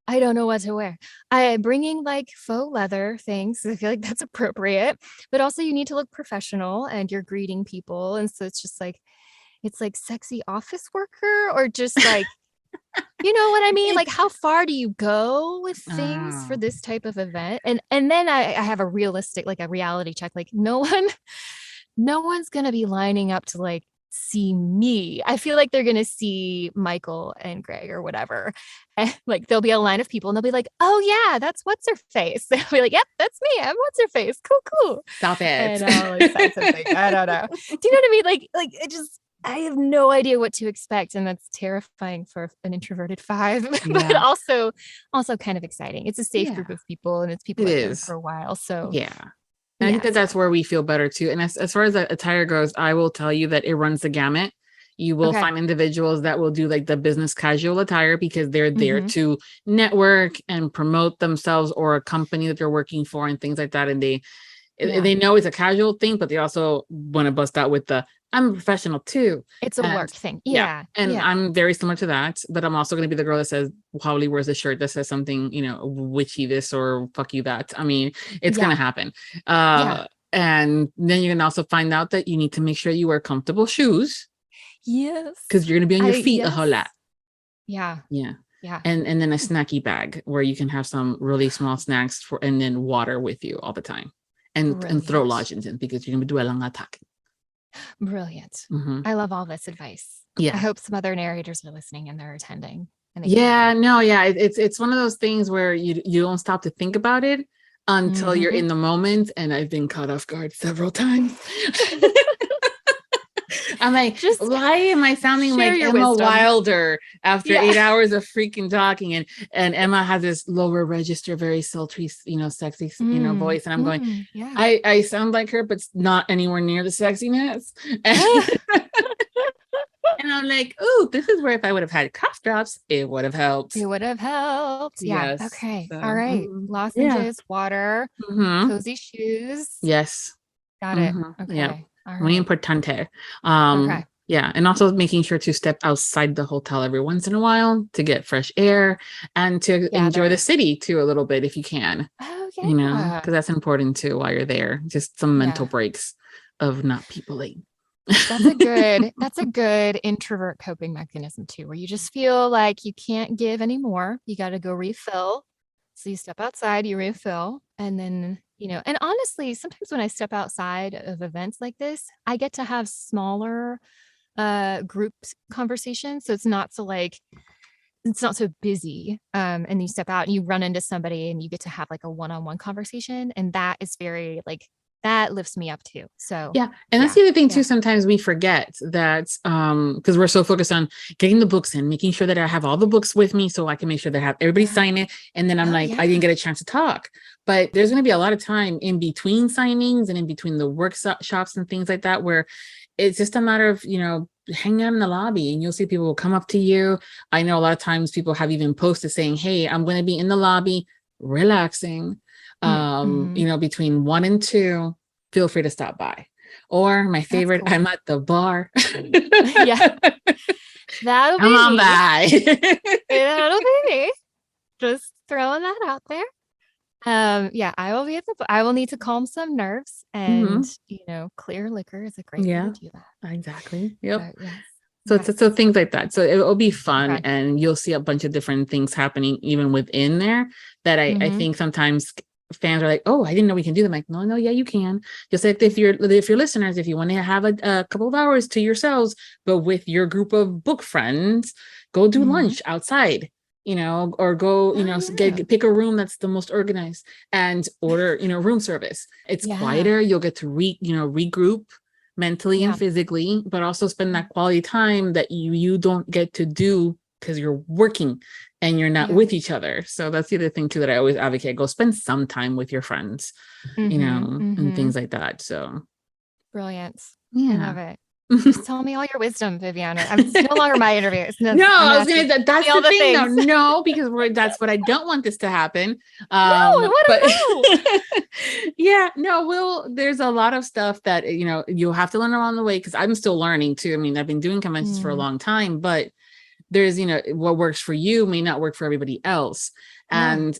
I don't know what to wear. I'm bringing like faux leather things. I feel like that's appropriate, but also you need to look professional and you're greeting people. And so it's like sexy office worker or just like, you know what I mean? Like how far do you go with things for this type of event? And then I have a realistic, like a reality check, like no one's going to be lining up to like see me. I feel like they're going to see Michael and Greg or whatever. And like there'll be a line of people and they'll be like, oh yeah, that's what's her face. They'll be like, yep, that's me. I'm what's her face. Cool. Stop it. And I'll like say something. I don't know. Do you know what I mean? Like it just, I have no idea what to expect. And that's terrifying for an introverted 5, but also kind of exciting. It's a safe group of people and it's people I've known for a while. So yeah. And I think that's where we feel better too. And as far as the attire goes, I will tell you that it runs the gamut. You will find individuals that will do like the business casual attire because they're there to network and promote themselves or a company that they're working for and things like that. And they know it's a casual thing, but they also want to bust out with the, I'm a professional too. It's a work thing. Yeah. And I'm very similar to that, but I'm also going to be the girl that says, probably wears a shirt that says something, you know, witchy this or fuck you that. I mean, it's going to happen. And then you can also find out that you need to make sure you wear comfortable shoes. Yes. Because you're going to be on your feet a whole lot. Yeah. And then a snacky bag where you can have some really small snacks and then water with you all the time. And throw lozenges in because you're going to be doing a long attack. Brilliant. I love all this advice. I hope some other narrators are listening and they're attending. And it's one of those things where you don't stop to think about it until you're in the moment. And I've been caught off guard several times. I'm like, why am I sounding like Emma Wilder after 8 hours of freaking talking? And Emma has this lower register, very sultry, sexy, voice. And I'm going, I sound like her, but it's not anywhere near the sexiness. And I'm like, oh, this is where if I would have had cough drops, it would have helped. Yeah. Yes. Okay. So, all right. Lozenges, water, cozy shoes. Yes. Got it. Okay. Yeah. Muy importante. Yeah. And also making sure to step outside the hotel every once in a while to get fresh air and to enjoy the city too a little bit if you can. Oh, yeah. Because that's important too while you're there. Just some mental breaks of not peopling. That's a good introvert coping mechanism too, where you just feel like you can't give anymore. You got to go refill. So you step outside, you refill, and then and honestly, sometimes when I step outside of events like this, I get to have smaller group conversations. So it's not so busy. And you step out and you run into somebody and you get to have like a one-on-one conversation. And that is very that lifts me up too. So and that's the other thing too. Sometimes we forget that because we're so focused on getting the books in, making sure that I have all the books with me so I can make sure that I have everybody sign it. And then I'm I didn't get a chance to talk. But there's going to be a lot of time in between signings and in between the workshops and things like that, where it's just a matter of, hanging out in the lobby and you'll see people will come up to you. I know a lot of times people have even posted saying, hey, I'm going to be in the lobby relaxing. Between 1 and 2, feel free to stop by. Or my favorite, I'm at the bar. That'll be come on by. That'll be me. Just throwing that out there. I will be I will need to calm some nerves and clear liquor is a great way to do that. Exactly. Yep. So things like that. So it will be fun and you'll see a bunch of different things happening even within there that I think sometimes fans are like, oh, I didn't know we can do them. Like, no, yeah, you can. Just like if you're listeners, if you want to have a couple of hours to yourselves, but with your group of book friends, go do lunch outside, or go, pick a room that's the most organized and order, room service. It's quieter. You'll get to regroup mentally and physically, but also spend that quality time that you don't get to do because you're working and you're not with each other. So that's the other thing too that I always advocate. Go spend some time with your friends, and things like that. So brilliant. I love it. Just tell me all your wisdom, Viviana. It's no longer my interview. That's the thing though. No, because that's what I don't want this to happen. There's a lot of stuff that, you'll have to learn along the way because I'm still learning too. I mean, I've been doing conventions for a long time, but there's, what works for you may not work for everybody else. And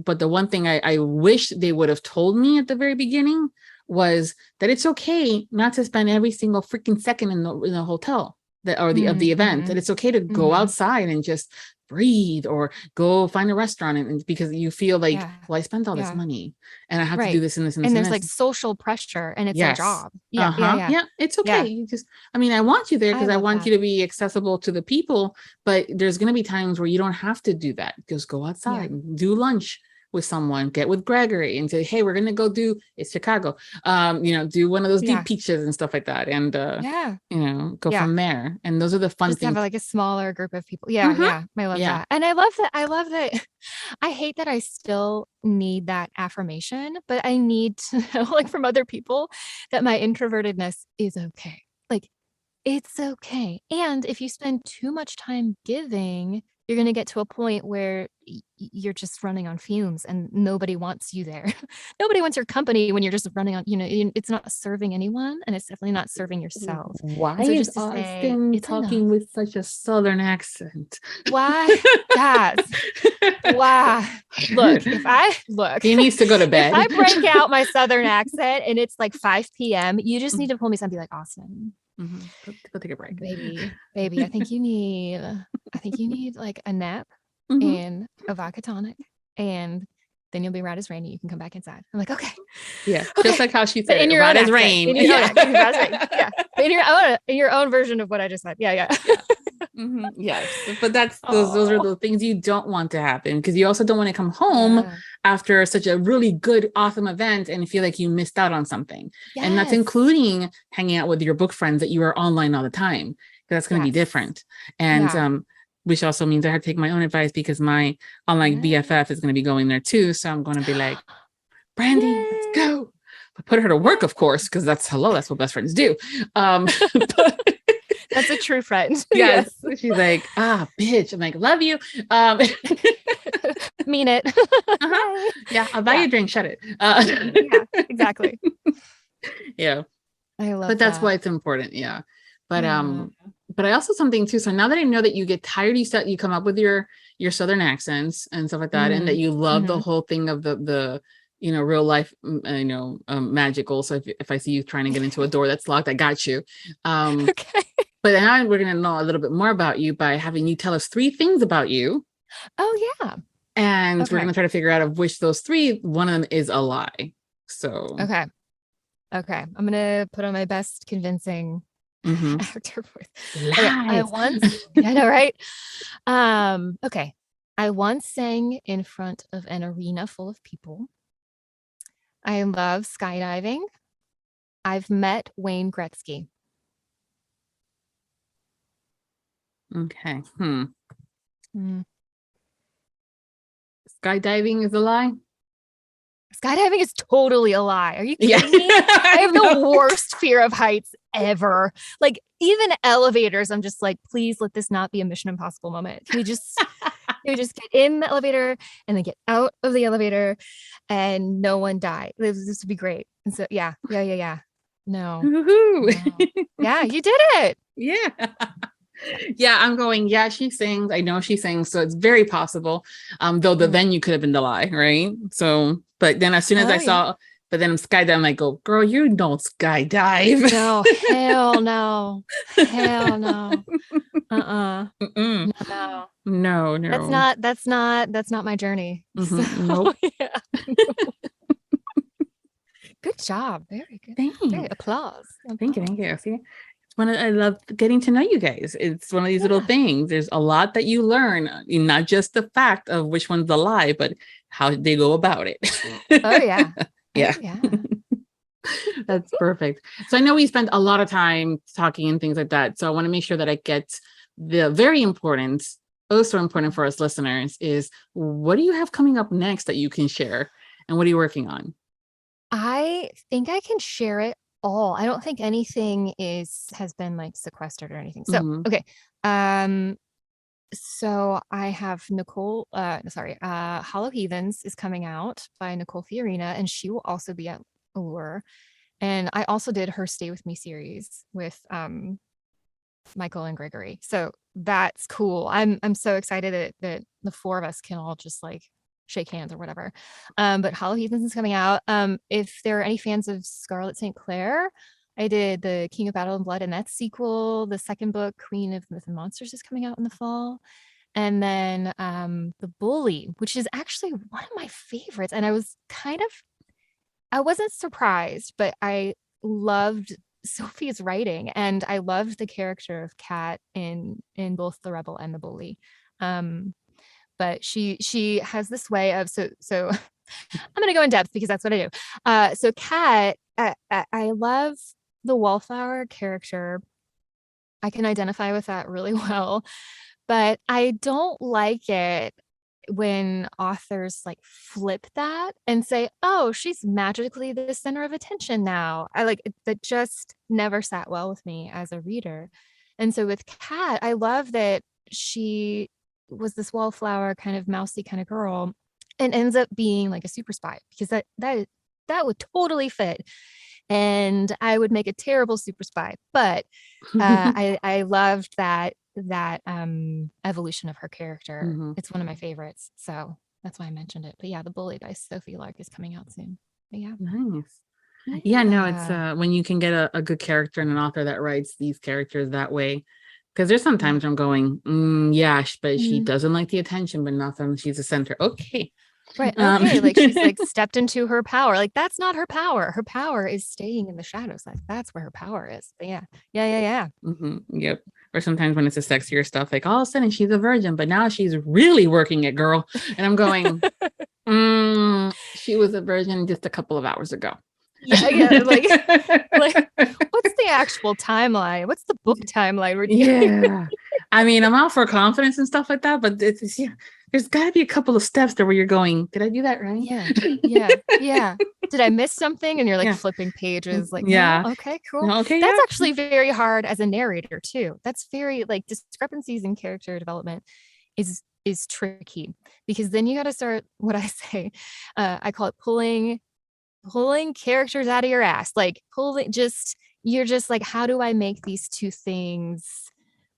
but the one thing I wish they would have told me at the very beginning was that it's okay not to spend every single freaking second in the hotel of the event, that it's okay to go outside and just breathe, or go find a restaurant, and because you feel like, well, I spent all this money and I have to do this and this and this. And there's like social pressure, and it's our job. Yeah. It's okay. You just, I want you there because I want you to be accessible to the people, but there's going to be times where you don't have to do that. Just go outside and do lunch with someone, get with Gregory and say, hey, we're gonna go it's Chicago, do one of those deep peaches and stuff like that, and go from there. And those are the fun things. Have like a smaller group of people. I love that. And I love that I hate that I still need that affirmation, but I need to know, like, from other people, that my introvertedness is okay. Like, it's okay. And if you spend too much time giving, you're going to get to a point where you're just running on fumes, and nobody wants you there. Nobody wants your company when you're just running on, it's not serving anyone, and it's definitely not serving yourself. Why is Austenne talking with such a Southern accent? Why? Yes. Wow. Look, he needs to go to bed. If I break out my Southern accent and it's like 5 p.m., you just need to pull me aside and be like, Austenne, go take a break, baby. I think you need like a nap and a vodka tonic, and then you'll be right as rain, and you can come back inside. I'm like, okay, just like how she said, in it, your right own as rain, in your own version of what I just said. Yes, but that's those are the things you don't want to happen, because you also don't want to come home after such a really good, awesome event and feel like you missed out on something. And that's including hanging out with your book friends that you are online all the time, because that's going to be different. And which also means I have to take my own advice, because my online BFF is going to be going there too. So I'm going to be like, Brandy, let's go. But put her to work, of course, because that's what best friends do. But that's a true friend. Yes. She's like, bitch. I'm like, love you. Mean it. Yeah, I'll buy you a drink. Shut it. Exactly. Yeah. I love but that's why it's important. Yeah. But I also something too. So now that I know that you get tired, you come up with your Southern accents and stuff like that, and that you love the whole thing of the real life, magical. So if I see you trying to get into a door that's locked, I got you. Okay. But now we're going to know a little bit more about you by having you tell us 3 things about you. Oh, yeah. And we're going to try to figure out of which those 3, one of them is a lie. So. Okay. I'm going to put on my best convincing actor voice. Okay, I know, right? Okay. I once sang in front of an arena full of people. I love skydiving. I've met Wayne Gretzky. Okay. Skydiving is a lie? Skydiving is totally a lie. Are you kidding me? I have the worst fear of heights ever. Like, even elevators, I'm just like, please let this not be a Mission Impossible moment. Can we just get in the elevator and then get out of the elevator and no one die? This would be great. And so, yeah. No. Yeah, you did it. Yeah. Yeah, I'm going, she sings. I know she sings, so it's very possible. Though the venue could have been the lie, right? So, but then as soon as I saw, but then I'm skydiving, I go, girl, you don't skydive. No, hell no. Hell no. No. That's not my journey. So, nope. Yeah. Good job. Very good. Thank you. Applause. Thank you. See? I love getting to know you guys. It's one of these little things. There's a lot that you learn, not just the fact of which one's the lie, but how they go about it. Oh, yeah. Yeah. Oh, yeah. That's perfect. So I know we spent a lot of time talking and things like that. So I want to make sure that I get the very important, also important for us listeners, is what do you have coming up next that you can share? And what are you working on? I think I can share it all. I don't think anything has been like sequestered or anything. So, okay. So I have Hollow Heathens is coming out by Nicole Fiorina, and she will also be at Allure. And I also did her Stay With Me series with Michael and Gregory. So that's cool. I'm so excited that the four of us can all just like shake hands or whatever. But Hollow Heathens is coming out. If there are any fans of Scarlet St. Clair, I did the King of Battle and Blood and that sequel. The second book, Queen of Myth and Monsters, is coming out in the fall. And then The Bully, which is actually one of my favorites. And I wasn't surprised, but I loved Sophie's writing, and I loved the character of Kat in both The Rebel and The Bully. But she has this way of so I'm going to go in depth because that's what I do. So Kat, I love the wallflower character. I can identify with that really well, but I don't like it when authors like flip that and say, oh, she's magically the center of attention now. That just never sat well with me as a reader. And so with Kat, I love that she was this wallflower kind of mousy kind of girl and ends up being like a super spy, because that would totally fit. And I would make a terrible super spy, but I loved that evolution of her character. Mm-hmm. It's one of my favorites, so that's why I mentioned it. But yeah, The Bully by Sophie Lark is coming out soon. But yeah, nice. Yeah, no, it's when you can get a good character and an author that writes these characters that way, because there's sometimes I'm going, but she doesn't like the attention, but nothing, she's the center. Okay. Right. Okay. Like she's like stepped into her power. Like that's not her power. Her power is staying in the shadows. Like that's where her power is. But yeah. Mm-hmm. Yep. Or sometimes when it's the sexier stuff, like all of a sudden she's a virgin, but now she's really working it, girl. And I'm going, she was a virgin just a couple of hours ago. Yeah. Like what's the actual timeline? What's the book timeline? Yeah. I mean, I'm all for confidence and stuff like that, but it's there's got to be a couple of steps there where you're going, did I do that right? Yeah. Did I miss something? And you're like flipping pages. Like, yeah. No? Okay, cool. Okay, that's actually very hard as a narrator too. That's very like discrepancies in character development is tricky, because then you got to start what I say. I call it pulling characters out of your ass. Like you're just like, how do I make these two things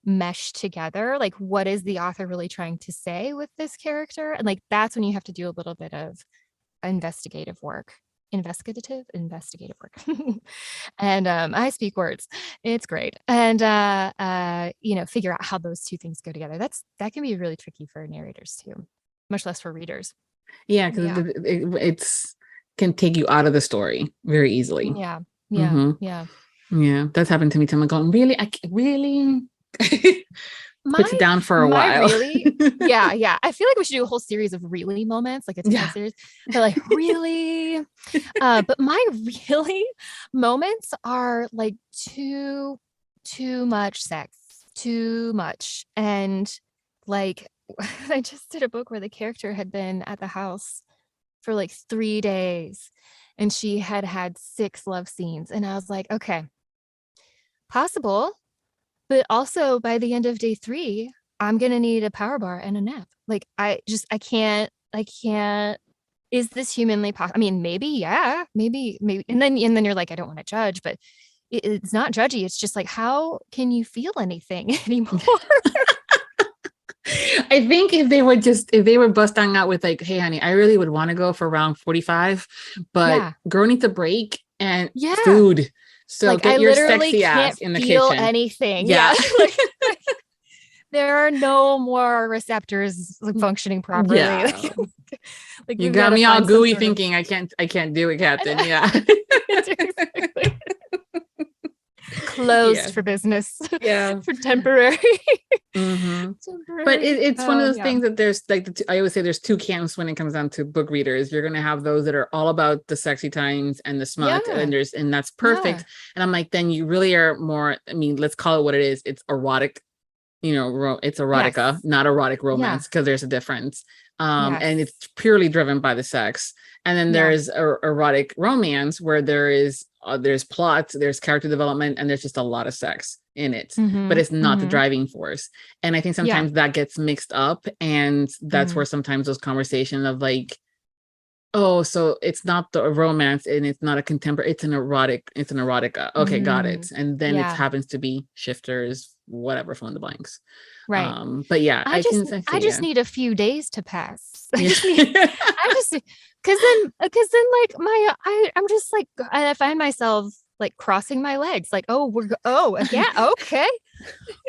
mesh together? Like, what is the author really trying to say with this character? And like that's when you have to do a little bit of investigative work. And I speak words. It's great. And figure out how those two things go together. That can be really tricky for narrators too, much less for readers. Yeah, because it's can take you out of the story very easily. Yeah. That's happened to me. I'm going, really puts it down for a while. Really? Yeah. I feel like we should do a whole series of really moments, like a TikTok series. But like, really? But my really moments are like too much sex, too much. And like, I just did a book where the character had been at the house for like 3 days and she had 6 love scenes. And I was like, okay, possible. But also by the end of day 3, I'm going to need a power bar and a nap. Like, I can't, is this humanly possible? I mean, maybe, yeah, maybe. And then you're like, I don't want to judge, but it's not judgy. It's just like, how can you feel anything anymore? I think if they were busting out with like, hey, honey, I really would want to go for round 45, but girl needs a break and food. So like, get your sexy ass in the kitchen. I feel anything. Yeah. There are no more receptors functioning properly. Yeah. Like you got me all gooey thinking I can't do it, Captain. Yeah. Closed for business. Yeah. For temporary. Mm-hmm. But it's one of those things that there's like I always say there's 2 camps when it comes down to book readers. You're gonna have those that are all about the sexy times and the smut, and that's perfect. And I'm like, then you really are more. I mean, let's call it what it is. It's erotic. It's erotica, not erotic romance, because there's a difference. And it's purely driven by the sex. And then there's erotic romance where there's plot, there's character development, and there's just a lot of sex in it, but it's not the driving force. And I think sometimes that gets mixed up, and that's where sometimes those conversations of like, oh, so it's not the romance and it's not a contemporary, it's an erotica. Okay, got it. And then it happens to be shifters, whatever, fill in the blanks. Right. But yeah, I just need a few days to pass. I just because then I'm just like, I find myself like crossing my legs, like, again, okay,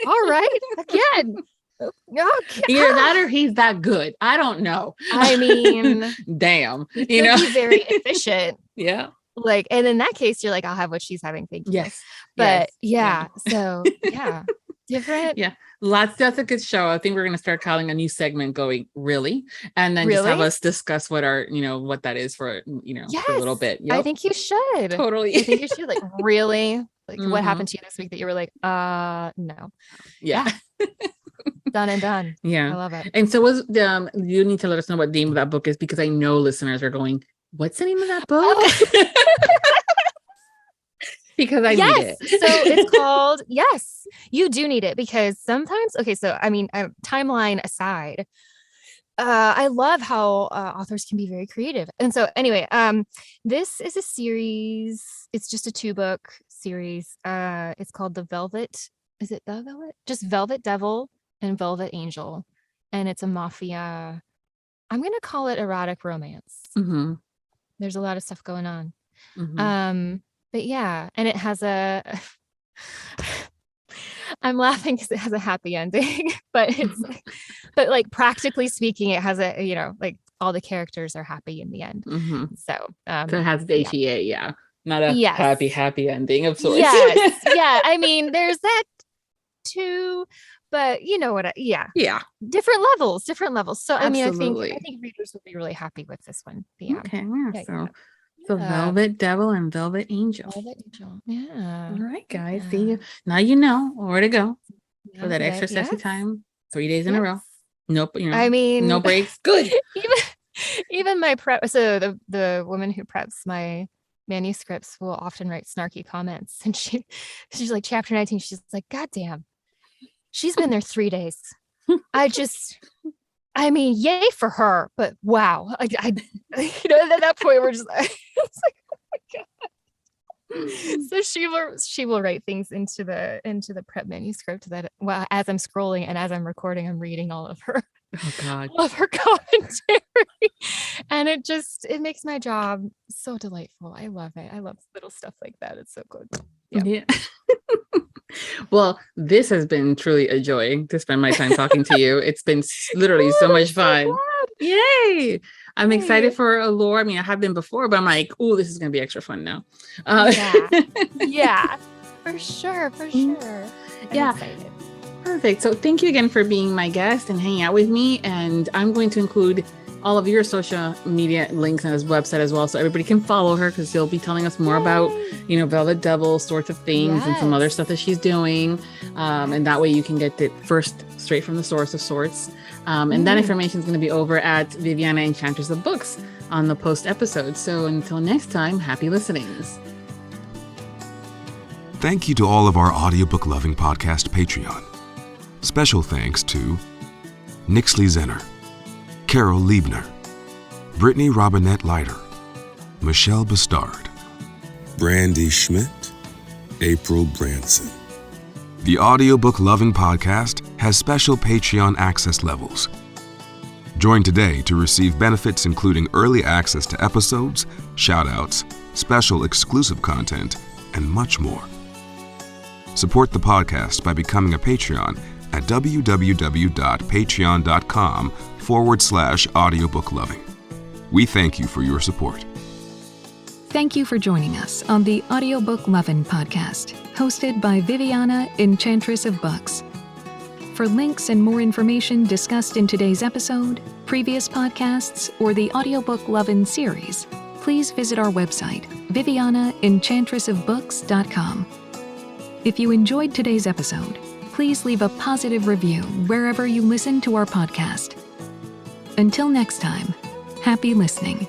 all right, again. Okay. Either that or he's that good. I don't know. I mean, damn, he's very efficient. Yeah. Like, and in that case, you're like, I'll have what she's having. Thank you. Yes. But so yeah, different. Yeah. That's a good show. I think we're going to start calling a new segment going, really? And then just have us discuss what our, what that is for, for a little bit. Yep. I think you should. Totally. I think you should, like, really? Like, what happened to you this week that you were like, no. Yeah. Done and done. Yeah. I love it. And so you need to let us know what the name of that book is, because I know listeners are going, what's the name of that book? Because I need it. So it's called, yes, you do need it, because sometimes, so I mean, timeline aside, I love how authors can be very creative. And so anyway, this is a series. It's just a 2-book series. It's called Just Velvet Devil and Velvet Angel. And it's a mafia. I'm going to call it erotic romance. Mm-hmm. There's a lot of stuff going on. Mm-hmm. But yeah, and it has I'm laughing because it has a happy ending, but like practically speaking, it has like all the characters are happy in the end. Mm-hmm. So it has the HEA, not a happy ending of sorts. Yes. Yeah. I mean, there's that too, but you know what? Yeah. Different levels. So I mean, I think readers will be really happy with this one. Yeah. Okay. Yeah. So Velvet Devil and Velvet Angel. Yeah. All right, guys. See you. Now you know where to go for that extra sexy time. 3 days in a row. Nope. I mean, no breaks. Good. Even my prep. So the woman who preps my manuscripts will often write snarky comments, and she's like, chapter 19. She's like, God damn, she's been there 3 days. I mean, yay for her, but wow. At that point, we're just like, it's like, oh my God. So she will write things into the prep manuscript that, well, as I'm scrolling and as I'm recording, I'm reading all of her commentary. And it makes my job so delightful. I love it. I love little stuff like that. It's so good. Yeah. Well, this has been truly a joy to spend my time talking to you. It's been literally so much fun. So yay! I'm excited for Allure. I mean, I have been before, but I'm like, oh, this is going to be extra fun now. Yeah, for sure. I'm excited. Perfect. So thank you again for being my guest and hanging out with me. And I'm going to include all of your social media links on his website as well, so everybody can follow her, because she'll be telling us more about, Velvet Devil sorts of things and some other stuff that she's doing. And that way you can get it first straight from the source of sorts. And that information is going to be over at Viviana, Enchantress of Books, on the post episode. So until next time, happy listenings. Thank you to all of our Audiobook Lovin Podcast Patreon. Special thanks to Nixley Zenner, Carol Liebner, Brittany Robinette Leiter, Michelle Bastard, Brandy Schmidt, April Branson. The Audiobook Lovin Podcast has special Patreon access levels. Join today to receive benefits including early access to episodes, shout-outs, special exclusive content, and much more. Support the podcast by becoming a Patreon at www.patreon.com/audiobookloving. We thank you for your support. Thank you for joining us on the Audiobook Lovin Podcast, hosted by Viviana, Enchantress of Books. For links and more information discussed in today's episode, previous podcasts, or the Audiobook Lovin Series, please visit our website, vivianaenchantressofbooks.com. If you enjoyed today's episode, please leave a positive review wherever you listen to our podcast. Until next time, happy listening.